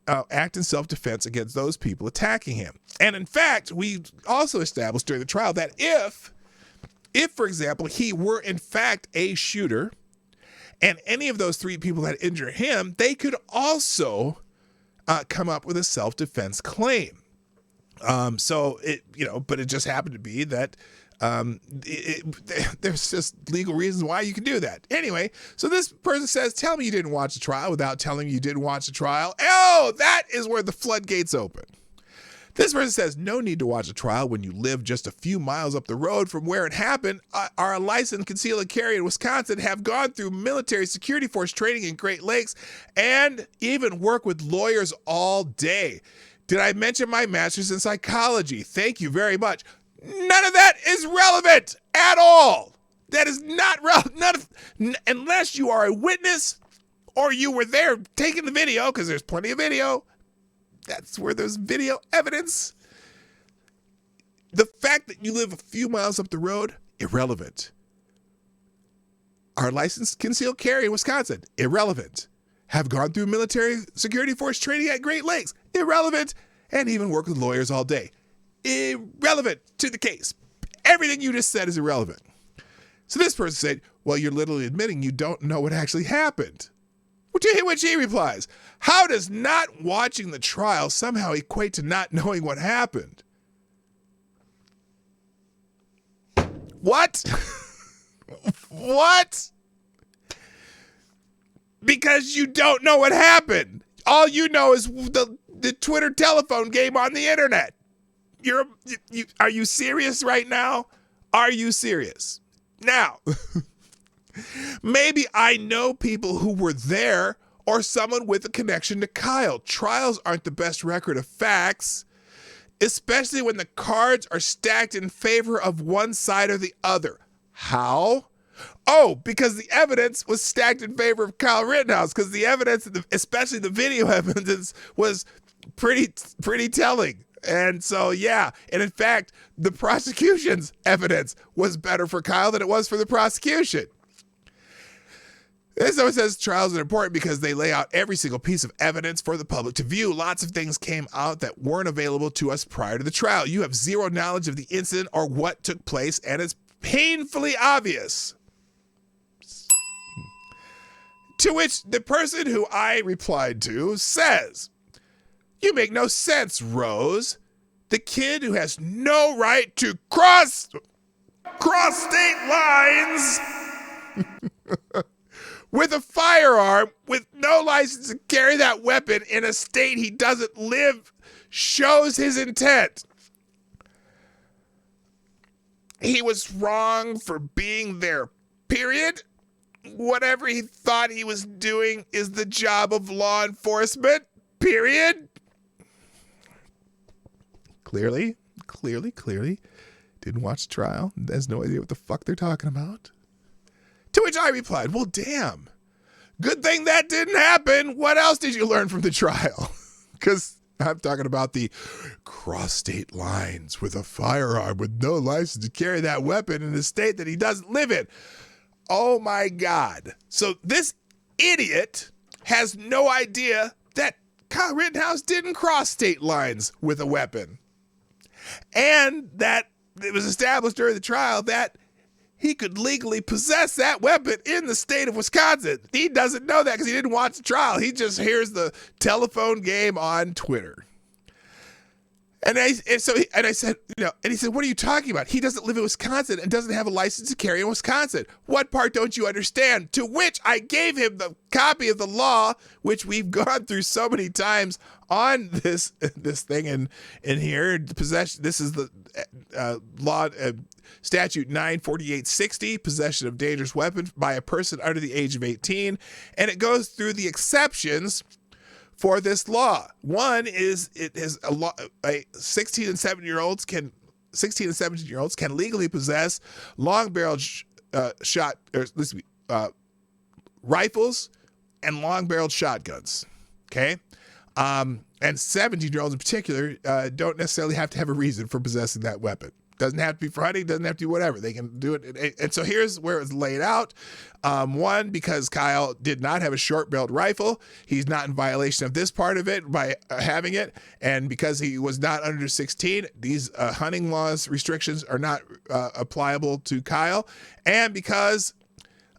act in self-defense against those people attacking him. And in fact, we also established during the trial that if, for example, he were in fact a shooter and any of those 3 people that injured him, they could also come up with a self-defense claim. But it just happened to be that There's just legal reasons why you can do that. Anyway, so this person says, tell me you didn't watch the trial without telling me you didn't watch the trial. Oh, that is where the floodgates open. This person says, no need to watch a trial when you live just a few miles up the road from where it happened. Are a licensed conceal and carry in Wisconsin, have gone through military security force training in Great Lakes, and even work with lawyers all day. Did I mention my master's in psychology? Thank you very much. None of that is relevant at all. That is not relevant. Unless you are a witness or you were there taking the video, because there's plenty of video. That's where there's video evidence. The fact that you live a few miles up the road, irrelevant. Are licensed concealed carry in Wisconsin, irrelevant. Have gone through military security force training at Great Lakes, irrelevant. And even work with lawyers all day, irrelevant to the case. Everything you just said is irrelevant. So this person said, well, you're literally admitting you don't know what actually happened. Which he replies, how does not watching the trial somehow equate to not knowing what happened? What? What? Because you don't know what happened. All you know is the Twitter telephone game on the internet. Are you serious right now? Are you serious? Now, maybe I know people who were there or someone with a connection to Kyle. Trials aren't the best record of facts, especially when the cards are stacked in favor of one side or the other. How? Oh, because the evidence was stacked in favor of Kyle Rittenhouse, because the evidence, especially the video evidence, was pretty telling. And so, yeah. And in fact, the prosecution's evidence was better for Kyle than it was for the prosecution. This always says trials are important because they lay out every single piece of evidence for the public to view. Lots of things came out that weren't available to us prior to the trial. You have zero knowledge of the incident or what took place, and it's painfully obvious. To which the person who I replied to says, you make no sense, Rose. The kid who has no right to cross state lines with a firearm with no license to carry that weapon in a state he doesn't live shows his intent. He was wrong for being there, period. Whatever he thought he was doing is the job of law enforcement, period. Clearly, didn't watch the trial. Has no idea what the fuck they're talking about. To which I replied, well, damn. Good thing that didn't happen. What else did you learn from the trial? Because I'm talking about the cross state lines with a firearm with no license to carry that weapon in a state that he doesn't live in. Oh my God. So this idiot has no idea that Kyle Rittenhouse didn't cross state lines with a weapon. And that it was established during the trial that he could legally possess that weapon in the state of Wisconsin. He doesn't know that because he didn't watch the trial. He just hears the telephone game on Twitter. And I said, and he said, what are you talking about? He doesn't live in Wisconsin and doesn't have a license to carry in Wisconsin. What part don't you understand? To which I gave him the copy of the law, which we've gone through so many times on this thing in here. Possession. This is the law, statute 94860, possession of dangerous weapons by a person under the age of 18, and it goes through the exceptions for this law. One is it is a law. 16 and 17-year-olds can legally possess long-barreled rifles and long-barreled shotguns. Okay, and 17-year-olds in particular don't necessarily have to have a reason for possessing that weapon. Doesn't have to be for hunting, doesn't have to be whatever. They can do it. And so here's where it's laid out. One, because Kyle did not have a short-barreled rifle, he's not in violation of this part of it by having it. And because he was not under 16, these hunting laws restrictions are not applicable to Kyle. And because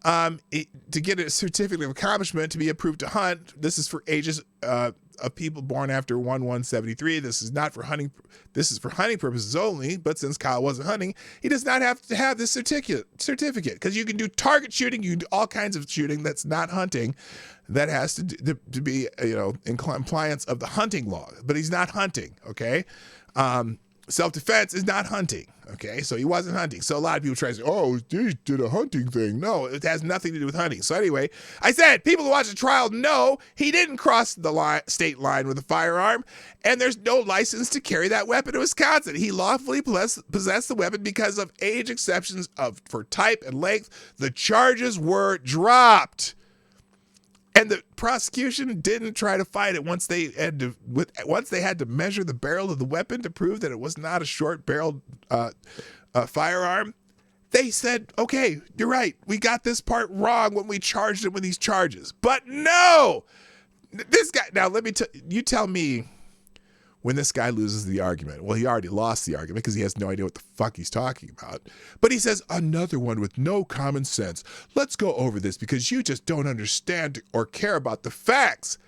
To get a certificate of accomplishment to be approved to hunt. This is for ages of people born after 1173. This is not for hunting. This is for hunting purposes only. But since Kyle wasn't hunting, he does not have to have this certificate because you can do target shooting. You can do all kinds of shooting that's not hunting. That has to be in compliance of the hunting law. But he's not hunting. Okay. Self-defense is not hunting, okay? So he wasn't hunting. So a lot of people try to say, oh, he did a hunting thing. No, it has nothing to do with hunting. So anyway, I said, people who watch the trial know he didn't cross the state line with a firearm, and there's no license to carry that weapon in Wisconsin. He lawfully possessed the weapon because of age exceptions for type and length. The charges were dropped. And the prosecution didn't try to fight it once they had to measure the barrel of the weapon to prove that it was not a short-barreled firearm. They said, okay, you're right. We got this part wrong when we charged him with these charges. But no! This guy, now you tell me when this guy loses the argument. Well, he already lost the argument because he has no idea what the fuck he's talking about. But he says, another one with no common sense. Let's go over this because you just don't understand or care about the facts.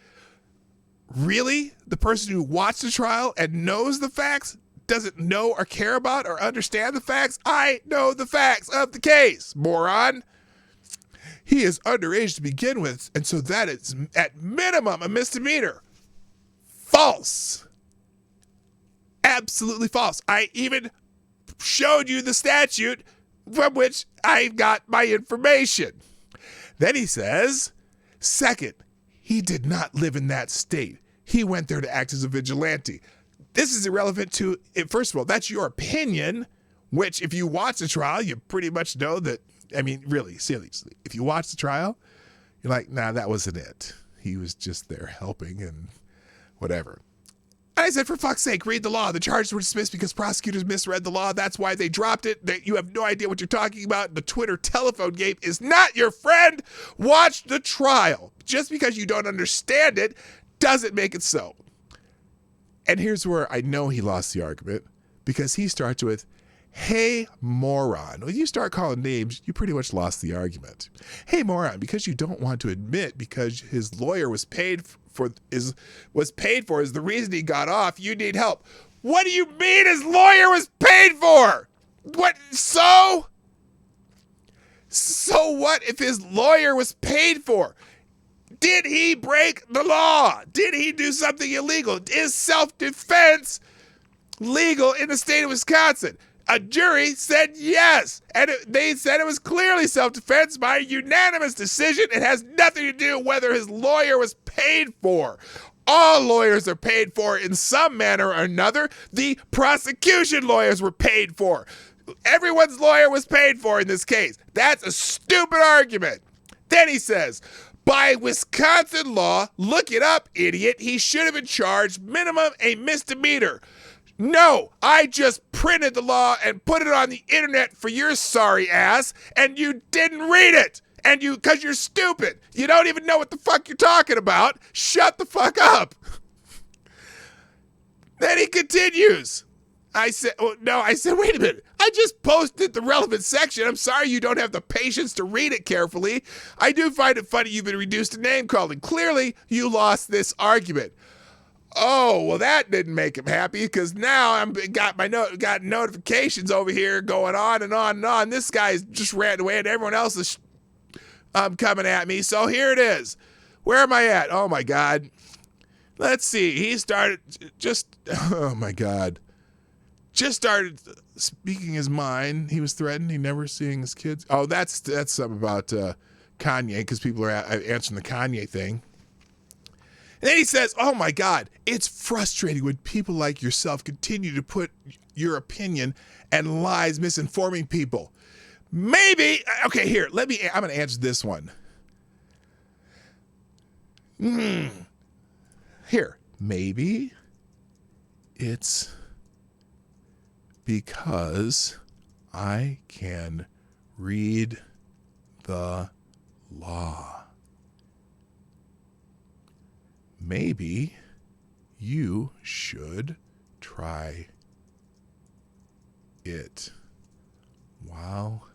Really? The person who watched the trial and knows the facts doesn't know or care about or understand the facts? I know the facts of the case, moron. He is underage to begin with, and so that is at minimum a misdemeanor. False. Absolutely false. I even showed you the statute from which I got my information. Then he says, second, he did not live in that state. He went there to act as a vigilante. This is irrelevant to, first of all, that's your opinion, which if you watch the trial, you pretty much know that, I mean, really, seriously, if you watch the trial, you're like, nah, that wasn't it. He was just there helping and whatever. I said, for fuck's sake, read the law. The charges were dismissed because prosecutors misread the law. That's why they dropped it. You have no idea what you're talking about. The Twitter telephone game is not your friend. Watch the trial. Just because you don't understand it doesn't make it so. And here's where I know he lost the argument, because he starts with, hey, moron. When you start calling names, you pretty much lost the argument. Hey, moron, because you don't want to admit because his lawyer was paid for is the reason he got off, you need help. What do you mean his lawyer was paid for? What? So what if his lawyer was paid for? Did he break the law? Did he do something illegal? Is self-defense legal in the state of Wisconsin? A jury said yes, and they said it was clearly self-defense by a unanimous decision. It has nothing to do whether his lawyer was paid for. All lawyers are paid for in some manner or another. The prosecution lawyers were paid for. Everyone's lawyer was paid for in this case. That's a stupid argument. Then he says, by Wisconsin law, look it up, idiot, he should have been charged minimum a misdemeanor. No, I just printed the law and put it on the internet for your sorry ass, and you didn't read it. And because you're stupid. You don't even know what the fuck you're talking about. Shut the fuck up. Then he continues. I said, wait a minute. I just posted the relevant section. I'm sorry you don't have the patience to read it carefully. I do find it funny you've been reduced to name calling. Clearly, you lost this argument. Oh, well, that didn't make him happy because now got notifications over here going on and on and on. This guy's just ran away and everyone else is coming at me. So here it is. Where am I at? Oh, my God. Let's see. He started just started speaking his mind. He was threatened. He never seeing his kids. Oh, that's something about Kanye because people are answering the Kanye thing. And then he says, oh my God, it's frustrating when people like yourself continue to put your opinion and lies misinforming people. Maybe, okay, here, I'm going to answer this one. Here, maybe it's because I can read the law. Maybe you should try it while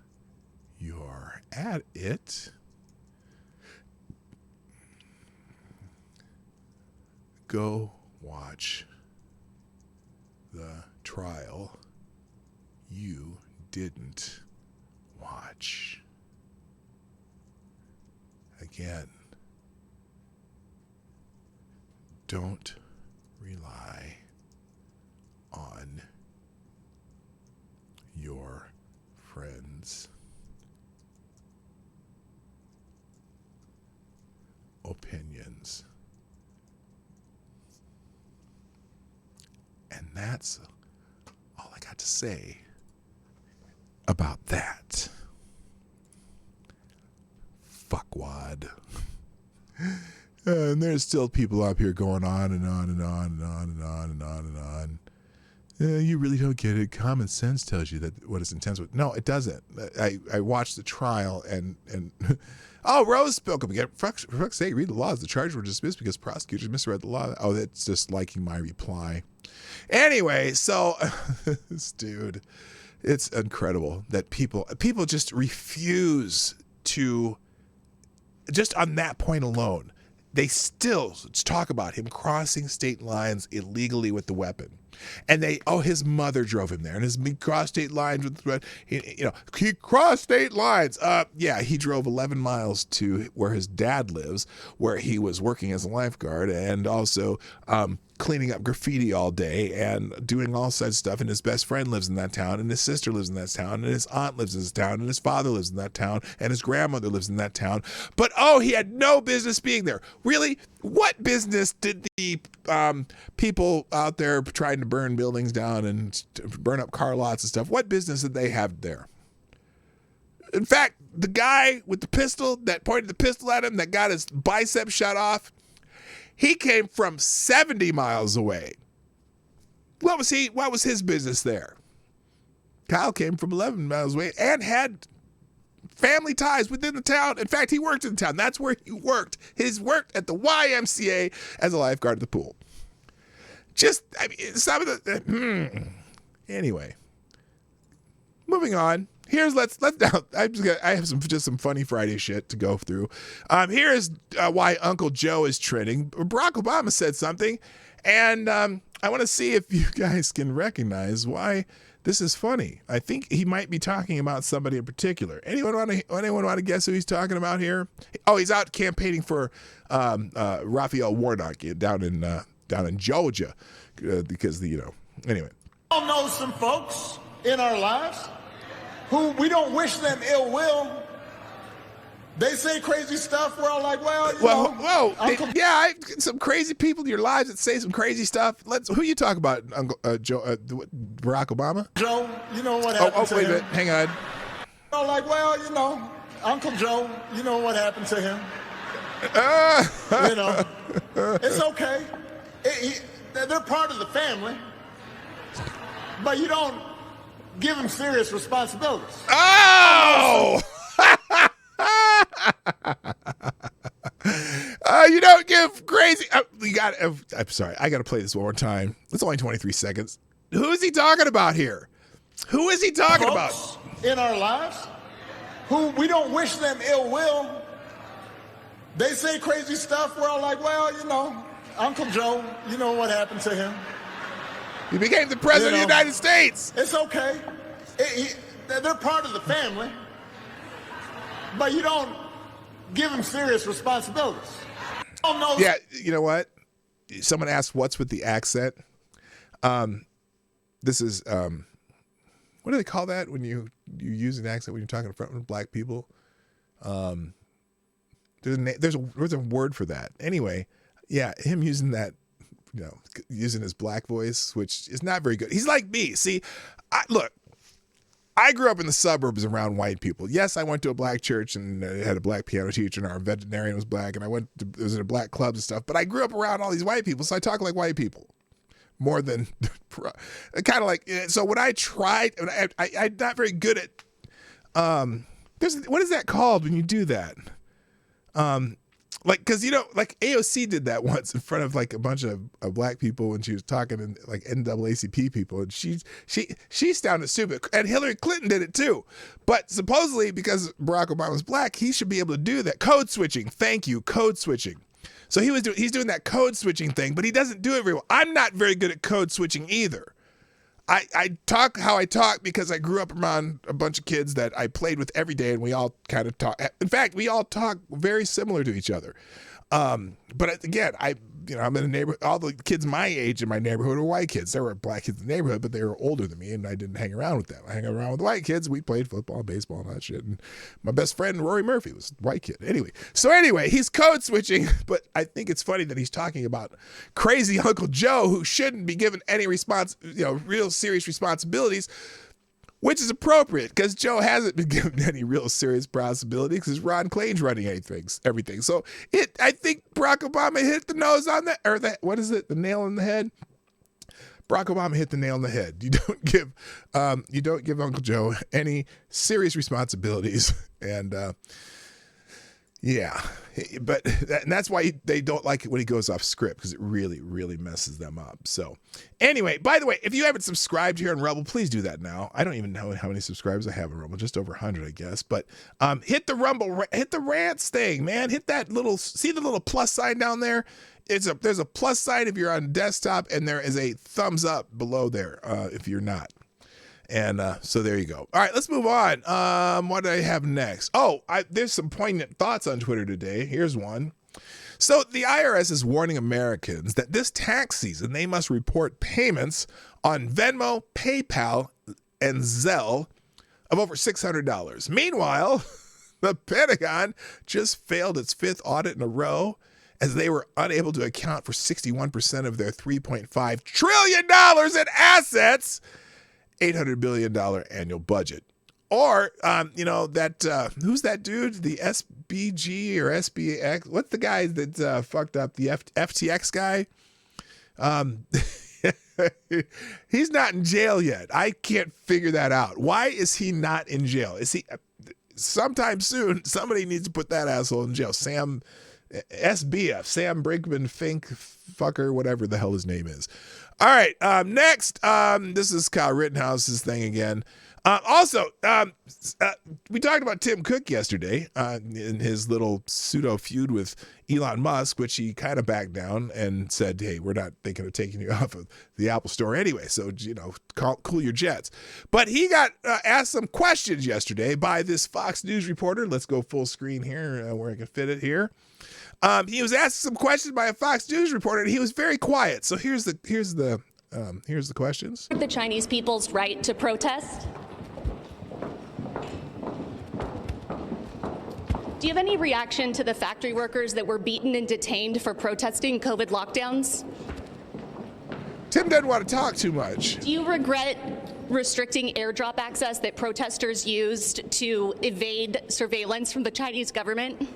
you're at it, go watch the trial you didn't watch. Again, don't rely on your friends' opinions. And that's all I got to say about that. Fuckwad. And there's still people up here going on and on and on and on and on and on and on. You really don't get it. Common sense tells you that what is intense with. No, it doesn't. I watched the trial and oh, Rose spoke up again. For fuck's sake, read the laws. The charges were dismissed because prosecutors misread the law. Oh, that's just liking my reply. Anyway, so this dude, it's incredible that people just refuse to, just on that point alone, they still talk about him crossing state lines illegally with the weapon. And his mother drove him there, and he crossed state lines with, he crossed state lines. Yeah, he drove 11 miles to where his dad lives, where he was working as a lifeguard, and also cleaning up graffiti all day and doing all such stuff. And his best friend lives in that town, and his sister lives in that town, and his aunt lives in this town, and his father lives in that town, and his grandmother lives in that town. But he had no business being there. Really? What business did the people out there trying to burn buildings down and burn up car lots and stuff, what business did they have there? In fact, the guy with the pistol that pointed the pistol at him that got his bicep shot off, he came from 70 miles away. What was his business there? Kyle came from 11 miles away and had family ties within the town. In fact, he worked in the town. That's where he worked. He's worked at the YMCA as a lifeguard at the pool. Some of the anyway. Moving on. Let's now. I have some funny Friday shit to go through. Here's why Uncle Joe is trending. Barack Obama said something, and I want to see if you guys can recognize why this is funny. I think he might be talking about somebody in particular. Anyone want to guess who he's talking about here? Oh, he's out campaigning for Raphael Warnock down in Georgia because anyway. We all know some folks in our lives who we don't wish them ill will. They say crazy stuff. We're all like, some crazy people in your lives that say some crazy stuff. Who you talk about, Uncle Joe? Barack Obama? Joe, you know what happened to him? Wait a minute. Hang on. We're all like, Uncle Joe, you know what happened to him? It's okay. They're part of the family, but you don't give them serious responsibilities. Oh! You don't give crazy. I'm sorry. I got to play this one more time. It's only 23 seconds. Who is he talking about here? Who is he talking about? In our lives, who we don't wish them ill will. They say crazy stuff. We're all like, Uncle Joe, you know what happened to him? He became the president of the United States. It's okay. They're part of the family, but you don't give them serious responsibilities. Yeah, you know what? Someone asked, "What's with the accent?" This is what do they call that when you use an accent when you're talking in front of black people? There's a word for that. Anyway, yeah, him using that, using his black voice, which is not very good. He's like me. See, I grew up in the suburbs around white people. Yes, I went to a black church and had a black piano teacher, and our veterinarian was black, and I was in a black clubs and stuff. But I grew up around all these white people, so I talk like white people more than kind of like. So when I tried, I'm not very good at. What is that called when you do that? Like, because, like AOC did that once in front of like a bunch of black people when she was talking to like NAACP people, and she sounded stupid. And Hillary Clinton did it too. But supposedly because Barack Obama's black, he should be able to do that. Code switching. Thank you. Code switching. So he's doing that code switching thing, but he doesn't do it very well. I'm not very good at code switching either. I talk how I talk because I grew up around a bunch of kids that I played with every day, and we all kind of talk. In fact, we all talk very similar to each other. But again, I'm in a neighborhood. All the kids my age in my neighborhood are white kids. There were black kids in the neighborhood, but they were older than me, and I didn't hang around with them. I hang around with white kids. We played football, baseball, and all that shit. And my best friend, Rory Murphy, was a white kid. Anyway, he's code switching, but I think it's funny that he's talking about crazy Uncle Joe, who shouldn't be given any real serious responsibilities, which is appropriate because Joe hasn't been given any real serious responsibility because Ron Klain's running everything. So I think Barack Obama hit the nose on that, or that, what is it, the nail on the head? Barack Obama hit the nail on the head. You don't give Uncle Joe any serious responsibilities, and yeah, but that's why they don't like it when he goes off script, because it really, really messes them up. So anyway, by the way, if you haven't subscribed here on Rumble, please do that now. I don't even know how many subscribers I have on Rumble, just over 100, I guess. But hit the Rumble, hit the rants thing, man. Hit that see the little plus sign down there? There's a plus sign if you're on desktop, and there is a thumbs up below there if you're not. And so there you go. All right, let's move on. What do I have next? Oh, there's some poignant thoughts on Twitter today. Here's one. So the IRS is warning Americans that this tax season they must report payments on Venmo, PayPal, and Zelle of over $600. Meanwhile, the Pentagon just failed its fifth audit in a row as they were unable to account for 61% of their $3.5 trillion in assets, $800 billion annual budget. Or, who's that dude? The SBG or SBX? What's the guy that fucked up the FTX guy? He's not in jail yet. I can't figure that out. Why is he not in jail? Is he? Sometime soon, somebody needs to put that asshole in jail. Sam Brinkman Fink fucker, whatever the hell his name is. All right, next, this is Kyle Rittenhouse's thing again. We talked about Tim Cook yesterday in his little pseudo feud with Elon Musk, which he kind of backed down and said, hey, we're not thinking of taking you off of the Apple Store anyway, so, cool your jets. But he got asked some questions yesterday by this Fox News reporter. Let's go full screen here where I can fit it here. He was asked some questions by a Fox News reporter, and he was very quiet. So here's the questions. The Chinese people's right to protest. Do you have any reaction to the factory workers that were beaten and detained for protesting COVID lockdowns? Tim doesn't want to talk too much. Do you regret restricting airdrop access that protesters used to evade surveillance from the Chinese government?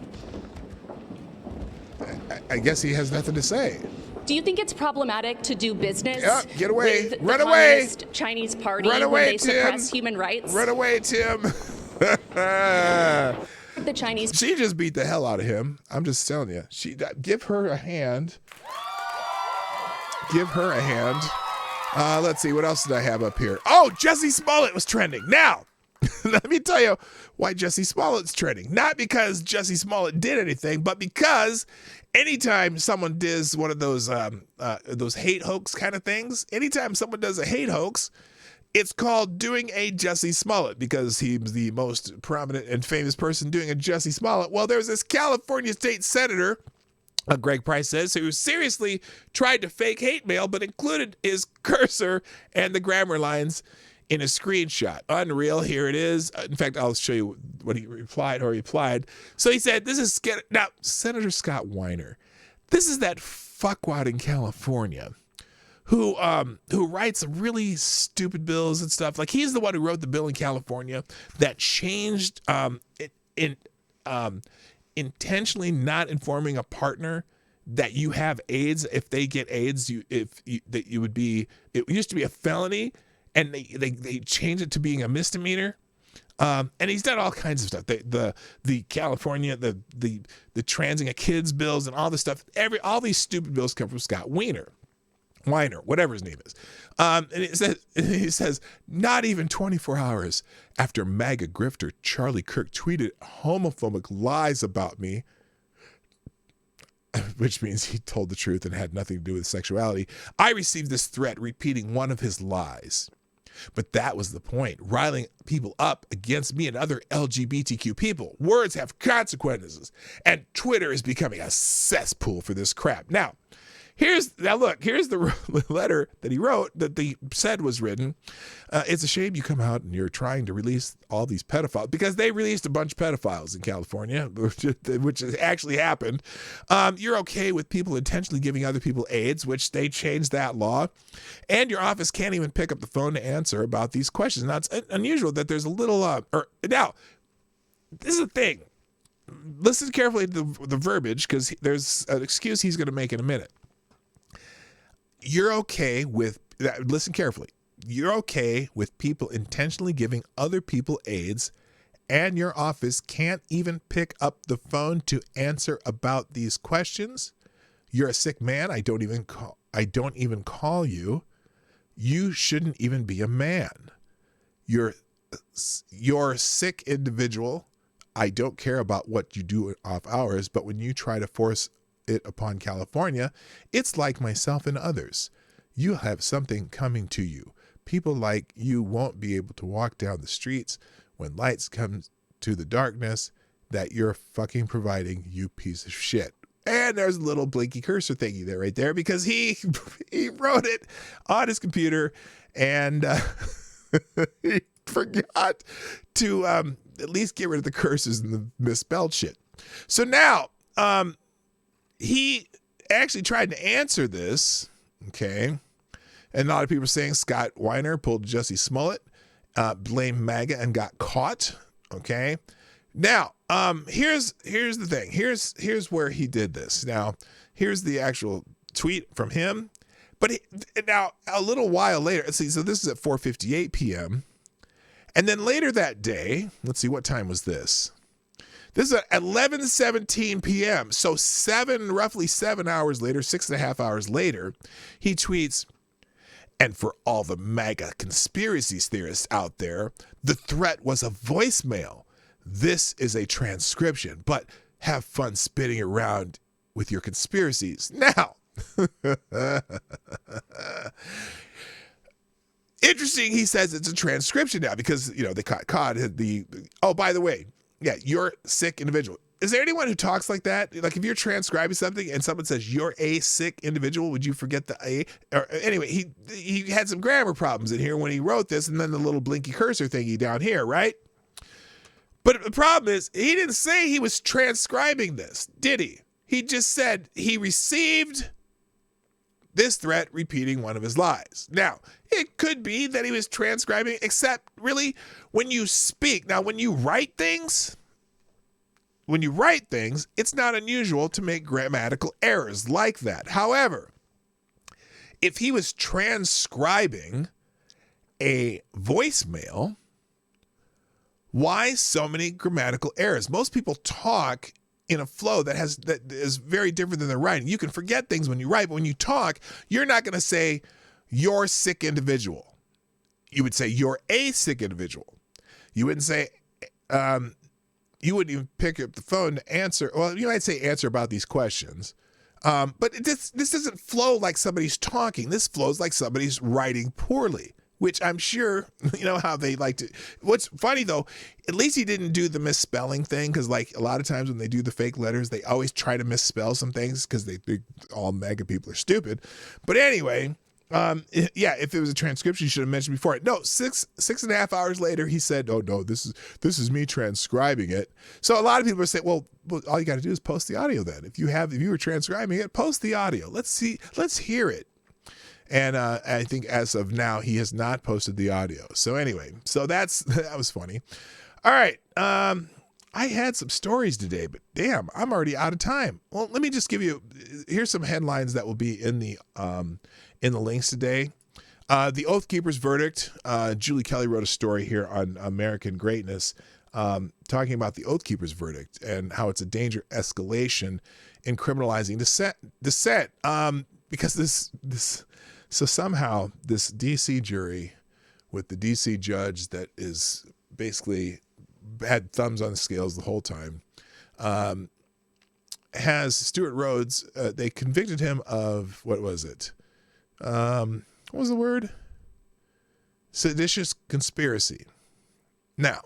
I guess he has nothing to say. Do you think it's problematic to do business get away. with Run the away. Communist Chinese Party Run away, when they Tim. suppress human rights? Run away, Tim. The Chinese. She just beat the hell out of him. I'm just telling you. Give her a hand. Give her a hand. Let's see. What else did I have up here? Oh, Jussie Smollett was trending. Now, let me tell you why Jussie Smollett's trending. Not because Jussie Smollett did anything, but because anytime someone does one of those hate hoax kind of things, anytime someone does a hate hoax, it's called doing a Jussie Smollett because he's the most prominent and famous person doing a Jussie Smollett. Well, there's this California state senator, Greg Price says, who seriously tried to fake hate mail, but included his cursor and the grammar lines in a screenshot. Unreal. Here it is. In fact, I'll show you what he replied. So he said, now, Senator Scott Weiner, this is that fuckwad in California who writes really stupid bills and stuff. Like, he's the one who wrote the bill in California that changed intentionally not informing a partner that you have AIDS. If they get AIDS, it used to be a felony, and they changed it to being a misdemeanor. And he's done all kinds of stuff. The California, the transing of kids bills and all this stuff. All these stupid bills come from Scott Weiner, whatever his name is. And he says, not even 24 hours after MAGA grifter Charlie Kirk tweeted homophobic lies about me, which means he told the truth and had nothing to do with sexuality, I received this threat repeating one of his lies. But that was the point, riling people up against me and other LGBTQ people. Words have consequences, and Twitter is becoming a cesspool for this crap. Now, here's the letter that he wrote that they said was written. It's a shame you come out and you're trying to release all these pedophiles, because they released a bunch of pedophiles in California, which has actually happened. You're okay with people intentionally giving other people AIDS, which they changed that law. And your office can't even pick up the phone to answer about these questions. Now, it's unusual that there's a little, now, this is the thing. Listen carefully to the verbiage, because there's an excuse he's going to make in a minute. You're okay with, listen carefully, you're okay with people intentionally giving other people AIDS, and your office can't even pick up the phone to answer about these questions? You're a sick man. I don't even call you. You shouldn't even be a man. You're a sick individual. I don't care about what you do off hours, but when you try to force it upon California, it's like myself and others. You have something coming to you. People like you won't be able to walk down the streets when lights come to the darkness that you're fucking providing, you piece of shit. And there's a little blinky cursor thingy there right there, because he wrote it on his computer, and he forgot to at least get rid of the curses and the misspelled shit. So now he actually tried to answer this, okay? And a lot of people are saying Scott Weiner pulled Jussie Smollett, blamed MAGA and got caught, okay? Now, here's the thing. Here's where he did this. Now, here's the actual tweet from him. But now, a little while later, let's see, so this is at 4:58 p.m. And then later that day, let's see, what time was this? This is at 11:17 p.m. So roughly 7 hours later, 6.5 hours later, he tweets, and for all the MAGA conspiracy theorists out there, the threat was a voicemail. This is a transcription, but have fun spitting around with your conspiracies. Now, interesting, he says it's a transcription now because, they caught oh, by the way, yeah, you're a sick individual. Is there anyone who talks like that? Like if you're transcribing something and someone says you're a sick individual, would you forget the A? Or anyway, he had some grammar problems in here when he wrote this, and then the little blinky cursor thingy down here, right? But the problem is he didn't say he was transcribing this, did he? He just said he received this threat repeating one of his lies. Now, it could be that he was transcribing, except really when you speak. Now, when you write things, it's not unusual to make grammatical errors like that. However, if he was transcribing a voicemail, why so many grammatical errors? Most people talk in a flow that is very different than their writing. You can forget things when you write, but when you talk, you're not going to say you're a sick individual. You would say you're a sick individual. You wouldn't say, you wouldn't even pick up the phone to answer. Well, you might say answer about these questions. But this doesn't flow like somebody's talking. This flows like somebody's writing poorly, which I'm sure, how they like to. What's funny, though, at least he didn't do the misspelling thing, because, like, a lot of times when they do the fake letters, they always try to misspell some things because they think all MAGA people are stupid. But anyway, if it was a transcription, you should have mentioned before. No, 6.5 hours later, he said, "Oh no, this is me transcribing it." So a lot of people are saying, "Well, all you got to do is post the audio. Then, if you were transcribing it, post the audio. Let's hear it." And I think as of now, he has not posted the audio. So anyway, that was funny. All right. I had some stories today, but damn, I'm already out of time. Well, let me just give you, here's some headlines that will be in the links today. The Oath Keepers verdict. Julie Kelly wrote a story here on American Greatness, talking about the Oath Keepers verdict and how it's a danger escalation in criminalizing dissent. Because so somehow this DC jury with the DC judge that is basically had thumbs on the scales the whole time, has Stuart Rhodes. They convicted him of, what was it? What was the word? Seditious conspiracy. Now,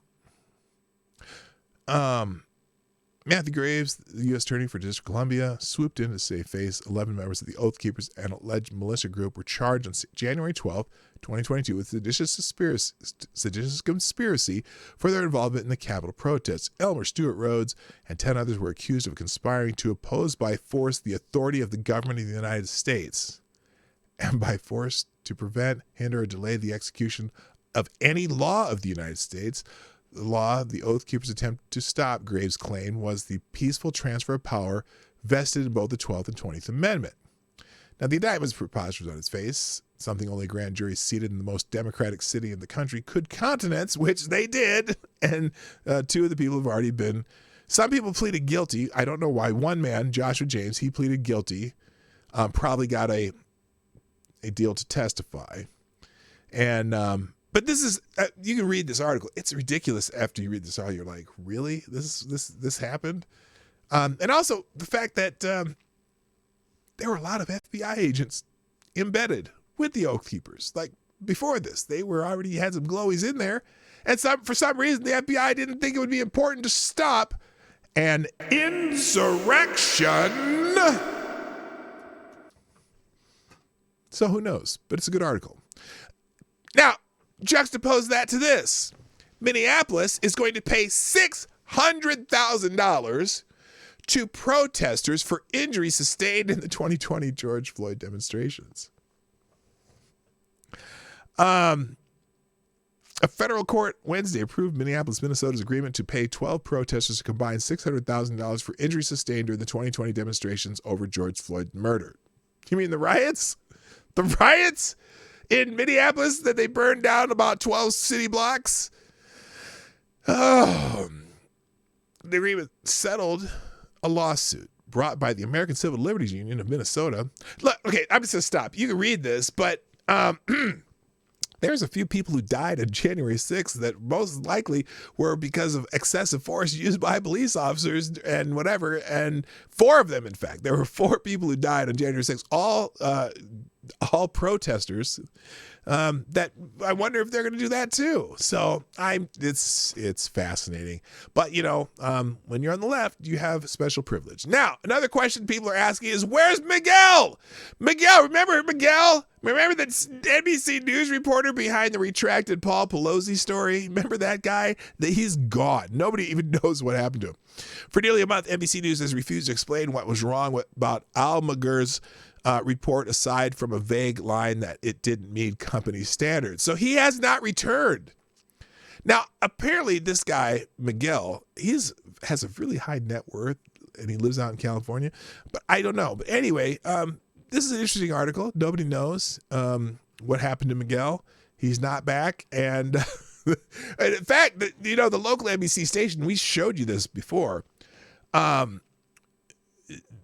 Matthew Graves, the U.S. Attorney for District of Columbia, swooped in to save face. 11 members of the Oath Keepers and alleged militia group were charged on January 12, 2022 with seditious conspiracy for their involvement in the Capitol protests. Elmer Stuart Rhodes and 10 others were accused of conspiring to oppose by force the authority of the government of the United States, and by force to prevent, hinder, or delay the execution of any law of the United States. The law the Oath Keepers attempt to stop, Graves claimed, was the peaceful transfer of power vested in both the 12th and 20th Amendment. Now, the indictment is preposterous on its face, something only a grand jury seated in the most democratic city in the country could countenance, which they did, and two of the people have already been. Some people pleaded guilty. I don't know why. One man, Joshua James, he pleaded guilty, probably got a deal to testify. And but this is you can read this article. It's ridiculous. After you read this article, you're like, really? This happened? And also the fact that there were a lot of FBI agents embedded with the Oath Keepers. Like before this, they were already had some glowies in there, and for some reason the FBI didn't think it would be important to stop an insurrection. So who knows? But it's a good article. Now, juxtapose that to this. Minneapolis is going to pay $600,000 to protesters for injuries sustained in the 2020 George Floyd demonstrations. A federal court Wednesday approved Minneapolis, Minnesota's agreement to pay 12 protesters a combined $600,000 for injuries sustained during the 2020 demonstrations over George Floyd's murder. You mean the riots? The riots in Minneapolis that they burned down about 12 city blocks? Oh, the agreement settled a lawsuit brought by the American Civil Liberties Union of Minnesota. Look, okay, I'm just going to stop. You can read this, but there's a few people who died on January 6th that most likely were because of excessive force used by police officers and whatever. And 4 of them, in fact, there were 4 people who died on January 6th, all protesters. That I wonder if they're going to do that too. So it's fascinating. But you know, when you're on the left, you have special privilege. Now, another question people are asking is, where's Miguel? Remember Miguel? Remember that NBC News reporter behind the retracted Paul Pelosi story? Remember that guy? He's gone. Nobody even knows what happened to him. For nearly a month, NBC News has refused to explain what was wrong about Almaguer's report, aside from a vague line that it didn't meet company standards. So he has not returned. Now, apparently this guy, Miguel, has a really high net worth and he lives out in California, but I don't know. But anyway, this is an interesting article. Nobody knows what happened to Miguel. He's not back. And in fact, the local NBC station, we showed you this before.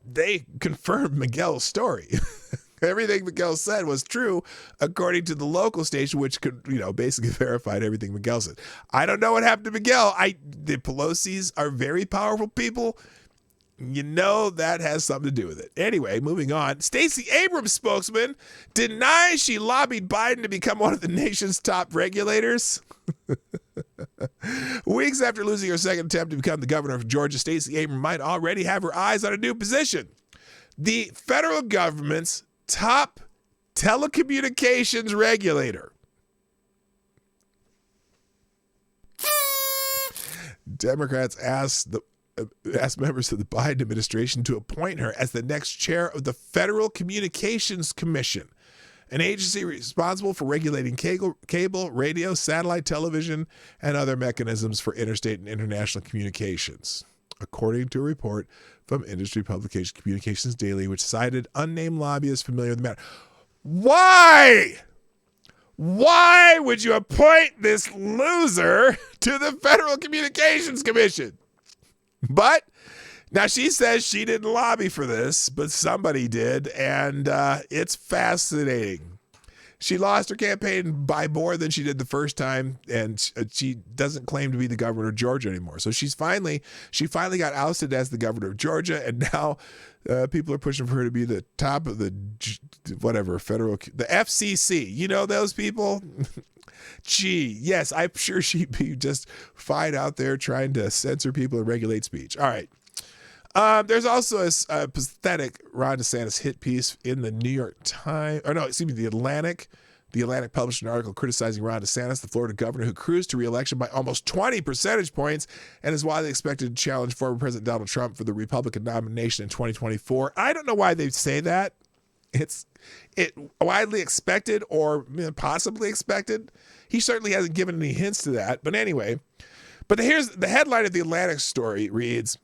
They confirmed Miguel's story. Everything Miguel said was true, according to the local station, which could, basically verified everything Miguel said. I don't know what happened to Miguel. The Pelosi's are very powerful people. That has something to do with it. Anyway, moving on. Stacey Abrams' spokesman denies she lobbied Biden to become one of the nation's top regulators. Weeks after losing her second attempt to become the governor of Georgia, Stacey Abrams might already have her eyes on a new position. The federal government's top telecommunications regulator. Democrats asked members of the Biden administration to appoint her as the next chair of the Federal Communications Commission, an agency responsible for regulating cable, radio, satellite television, and other mechanisms for interstate and international communications, according to a report from industry publication Communications Daily, which cited unnamed lobbyists familiar with the matter. Why? Why would you appoint this loser to the Federal Communications Commission? But now she says she didn't lobby for this, but somebody did, and it's fascinating. She lost her campaign by more than she did the first time, and she doesn't claim to be the governor of Georgia anymore. So she finally got ousted as the governor of Georgia, and now people are pushing for her to be the top of the the FCC. You know those people? Gee, yes, I'm sure she'd be just fine out there trying to censor people and regulate speech. All right. There's also a pathetic Ron DeSantis hit piece in the New York Times, the Atlantic. The Atlantic published an article criticizing Ron DeSantis, the Florida governor who cruised to re-election by almost 20 percentage points and is widely expected to challenge former President Donald Trump for the Republican nomination in 2024. I don't know why they say that. It's widely expected or possibly expected. He certainly hasn't given any hints to that. But anyway, here's the headline of the Atlantic story reads,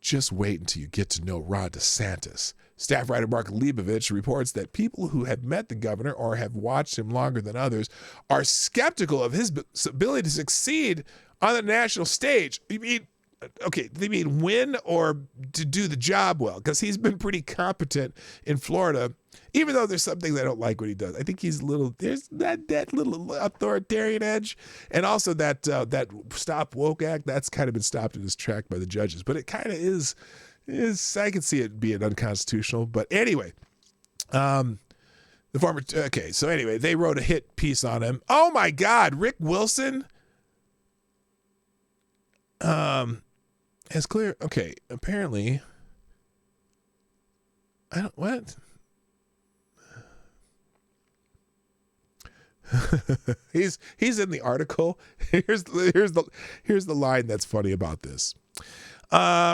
"Just wait until you get to know Ron DeSantis." Staff writer Mark Leibovich reports that people who have met the governor or have watched him longer than others are skeptical of his ability to succeed on the national stage. They mean win or to do the job well, because he's been pretty competent in Florida, even though there's some things I don't like what he does. I think there's that little authoritarian edge, and also that Stop Woke Act, that's kind of been stopped in its track by the judges. But it kind of is I can see it being unconstitutional. But anyway, they wrote a hit piece on him. Oh my God, Rick Wilson has clear. Okay, apparently, what? he's in the article. Here's the line that's funny about this.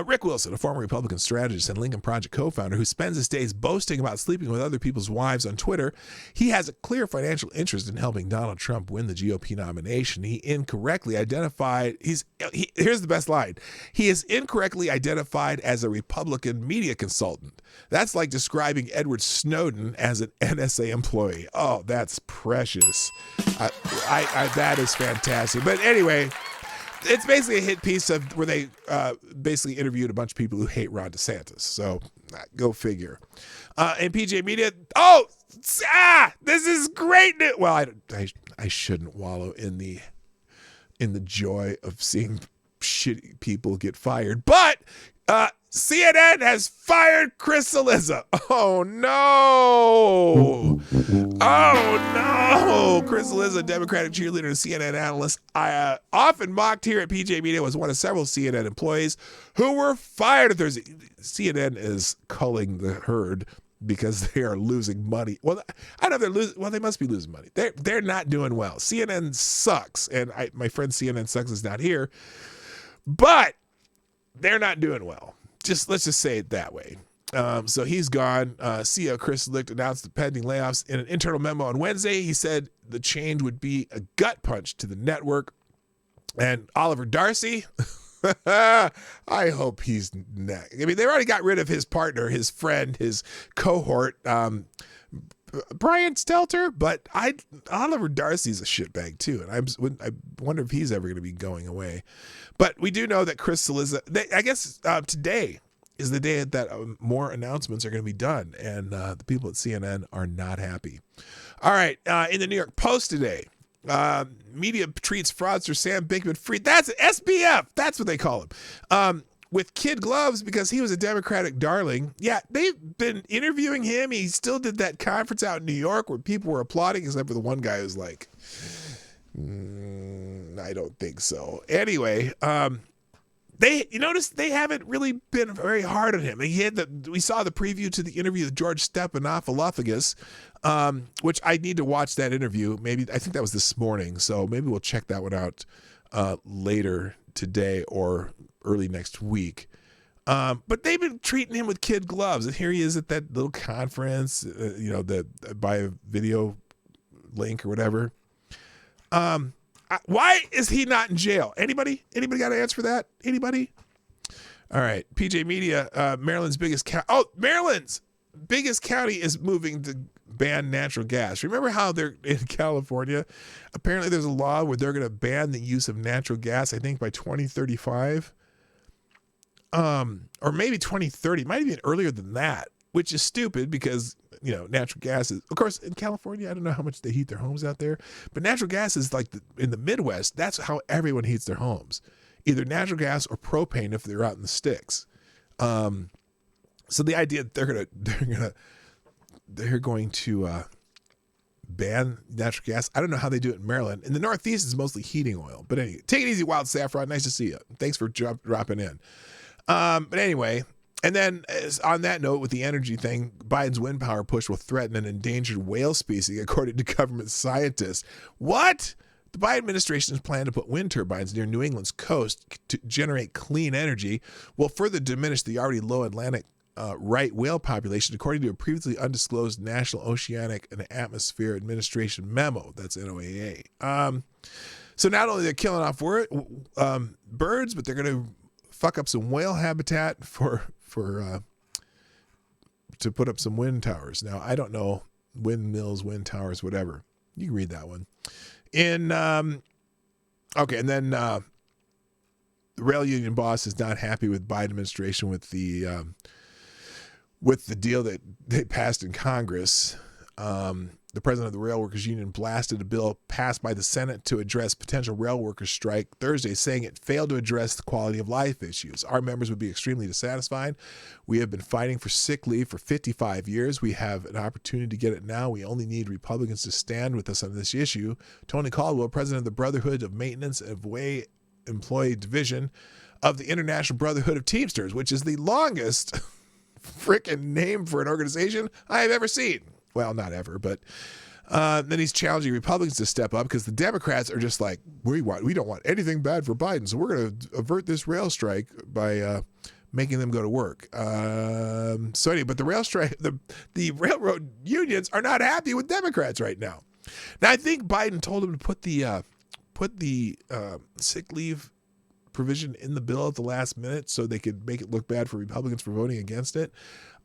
Rick Wilson, a former Republican strategist and Lincoln Project co-founder who spends his days boasting about sleeping with other people's wives on Twitter, he has a clear financial interest in helping Donald Trump win the GOP nomination. He incorrectly identified, here's the best line, he is incorrectly identified as a Republican media consultant. That's like describing Edward Snowden as an NSA employee. Oh, that's precious. That is fantastic. But anyway, it's basically a hit piece where they basically interviewed a bunch of people who hate Ron DeSantis. So go figure. And PJ Media, this is great news. Well, I shouldn't wallow in the joy of seeing shitty people get fired, but CNN has fired Chris Cillizza. Oh no! Chris Cillizza, Democratic cheerleader and CNN analyst, often mocked here at PJ Media, was one of several CNN employees who were fired Thursday. CNN is culling the herd because they are losing money. Well, I don't know if they're losing. Well, they must be losing money. They're not doing well. CNN sucks, and my friend CNN sucks is not here, but they're not doing well. Let's just say it that way. So he's gone. CEO Chris Licht announced the pending layoffs in an internal memo on Wednesday. He said the change would be a gut punch to the network. And Oliver Darcy, I hope he's next. I mean, they already got rid of his partner, his friend, his cohort, Brian Stelter, but Oliver Darcy's a shitbag too, and I wonder if he's ever going to be going away. But we do know that Chris Cillizza, I guess today is the day that more announcements are going to be done, and the people at CNN are not happy. All right, in the New York Post today, media treats fraudster Sam Bankman-Fried. That's SBF. That's what they call him. With kid gloves because he was a Democratic darling. Yeah, they've been interviewing him. He still did that conference out in New York where people were applauding, except for the one guy who's like, I don't think so. Anyway, you notice they haven't really been very hard on him. We saw the preview to the interview with George Stephanopoulos, which I need to watch that interview. I think that was this morning, so maybe we'll check that one out later today or early next week. But they've been treating him with kid gloves, and here he is at that little conference, by a video link or whatever. Why is he not in jail? Anybody got an answer for that? Anybody? All right. PJ Media, Maryland's biggest Maryland's biggest county is moving to ban natural gas. Remember how they're in California? Apparently there's a law where they're going to ban the use of natural gas, I think by 2035. Or maybe 2030, might even earlier than that, which is stupid because, natural gas is, of course, in California, I don't know how much they heat their homes out there, but natural gas is like in the Midwest, that's how everyone heats their homes. Either natural gas or propane if they're out in the sticks. So the idea that they're going to ban natural gas. I don't know how they do it in Maryland. In the Northeast, it's mostly heating oil. But anyway, take it easy, Wild Saffron. Nice to see you. Thanks for dropping in. But anyway, and then on that note, with the energy thing, Biden's wind power push will threaten an endangered whale species, according to government scientists. What? The Biden administration's plan to put wind turbines near New England's coast to generate clean energy will further diminish the already low Atlantic right whale population, according to a previously undisclosed National Oceanic and Atmosphere Administration memo. That's NOAA. So not only they're killing off birds, but they're going to fuck up some whale habitat to put up some wind towers. Now, I don't know, windmills, wind towers, whatever. You can read that one. And then the rail union boss is not happy with Biden administration with the deal that they passed in Congress. The president of the Rail Workers Union blasted a bill passed by the Senate to address potential rail workers strike Thursday, saying it failed to address the quality of life issues. Our members would be extremely dissatisfied. We have been fighting for sick leave for 55 years. We have an opportunity to get it now. We only need Republicans to stand with us on this issue. Tony Caldwell, president of the Brotherhood of Maintenance and Way Employee Division of the International Brotherhood of Teamsters, which is the longest freaking name for an organization I have ever seen. Well, not ever, but then he's challenging Republicans to step up because the Democrats are just like, we don't want anything bad for Biden, so we're going to avert this rail strike by making them go to work. So anyway, but the rail strike, the railroad unions are not happy with Democrats right now. Now, I think Biden told them to put the sick leave provision in the bill at the last minute so they could make it look bad for Republicans for voting against it.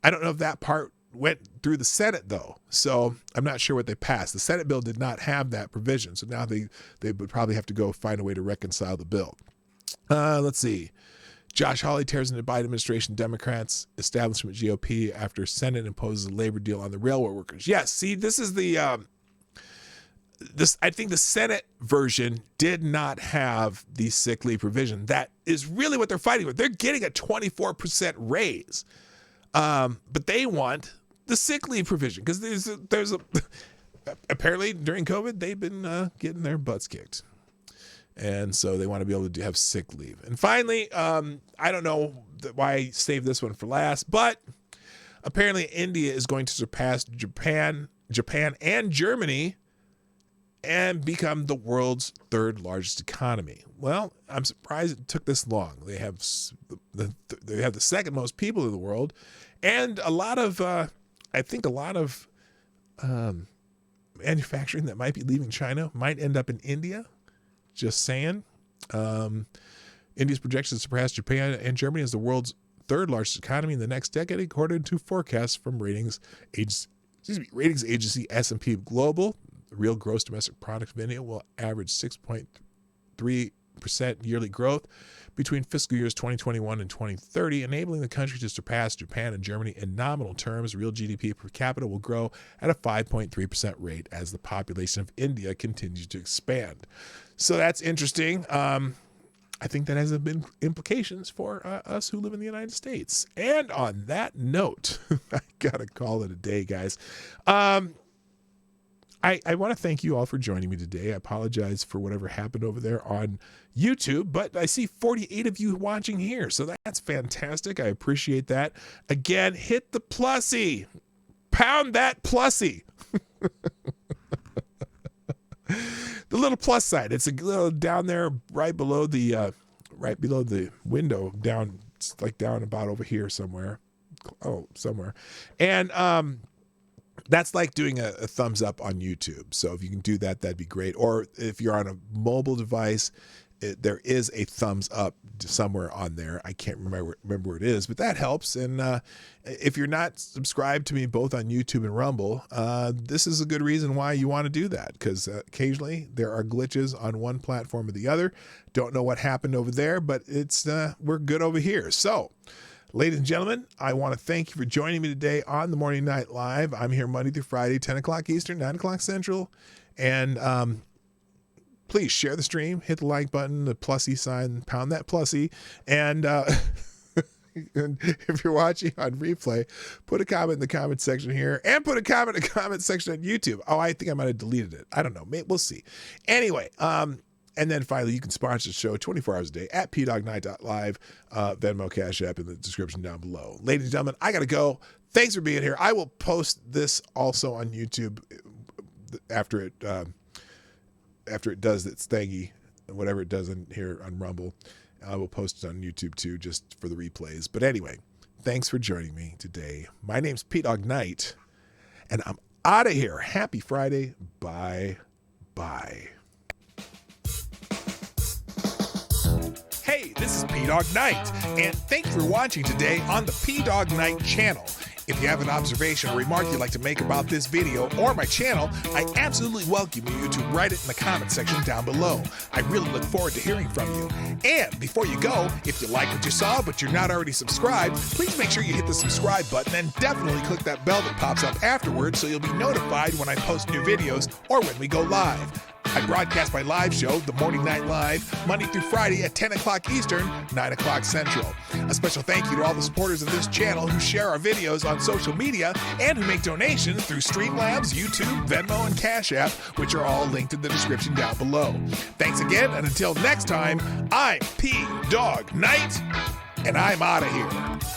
I don't know if that part went through the Senate, though, so I'm not sure what they passed. The Senate bill did not have that provision, so now they would probably have to go find a way to reconcile the bill. Let's see. Josh Hawley tears into Biden administration Democrats establishment GOP after Senate imposes a labor deal on the railroad workers. Yes, see, this is the I think the Senate version did not have the sick leave provision. That is really what they're fighting with. They're getting a 24% raise, but they want the sick leave provision because there's a apparently during COVID they've been getting their butts kicked, and so they want to be able to have sick leave. And finally, I don't know why I saved this one for last, but apparently India is going to surpass Japan and Germany and become the world's third largest economy. Well, I'm surprised it took this long. They have the second most people in the world, and a lot of manufacturing that might be leaving China might end up in India. Just saying. India's projections to surpass Japan and Germany as the world's third largest economy in the next decade, according to forecasts from ratings agency S&P Global. The real gross domestic product of India will average 6.3% yearly growth between fiscal years 2021 and 2030, enabling the country to surpass Japan and Germany in nominal terms. Real GDP per capita will grow at a 5.3% rate as the population of India continues to expand. So that's interesting. I think that has been implications for us who live in the United States. And on that note, I got to call it a day, guys. I want to thank you all for joining me today. I apologize for whatever happened over there on YouTube, but I see 48 of you watching here, so that's fantastic. I appreciate that. Again, hit the plussy. Pound that plussy. The little plus sign. It's a little down there right below the window, down about over here somewhere. Oh, somewhere. And that's like doing a thumbs up on YouTube. So if you can do that, that'd be great. Or if you're on a mobile device, there is a thumbs up somewhere on there. I can't remember where it is, but that helps. And if you're not subscribed to me both on YouTube and Rumble, this is a good reason why you want to do that, because occasionally there are glitches on one platform or the other. Don't know what happened over there, but it's we're good over here. So, ladies and gentlemen, I want to thank you for joining me today on the Morning Night Live. I'm here Monday through Friday, 10 o'clock Eastern, 9 o'clock Central. And please share the stream, hit the like button, the plusy sign, pound that plusy. And and if you're watching on replay, put a comment in the comment section here and put a comment in the comment section on YouTube. Oh, I think I might have deleted it. I don't know. Maybe we'll see. Anyway, and then finally, you can sponsor the show 24 hours a day at pdognight.live, Venmo, Cash App in the description down below. Ladies and gentlemen, I got to go. Thanks for being here. I will post this also on YouTube after it does its thingy, whatever it does in here on Rumble. I will post it on YouTube too, just for the replays. But anyway, thanks for joining me today. My name's Pete Dog Knight, and I'm out of here. Happy Friday. Bye. Hey, this is P Dog Knight, and thank you for watching today on the P Dog Knight channel. If you have an observation or remark you'd like to make about this video or my channel, I absolutely welcome you to write it in the comment section down below. I really look forward to hearing from you. And before you go, if you like what you saw but you're not already subscribed, please make sure you hit the subscribe button and definitely click that bell that pops up afterwards so you'll be notified when I post new videos or when we go live. I broadcast my live show, The Morning Night Live, Monday through Friday at 10 o'clock Eastern, 9 o'clock Central. A special thank you to all the supporters of this channel who share our videos on social media and who make donations through Streamlabs, YouTube, Venmo, and Cash App, which are all linked in the description down below. Thanks again, and until next time, I'm P Dog Knight, and I'm out of here.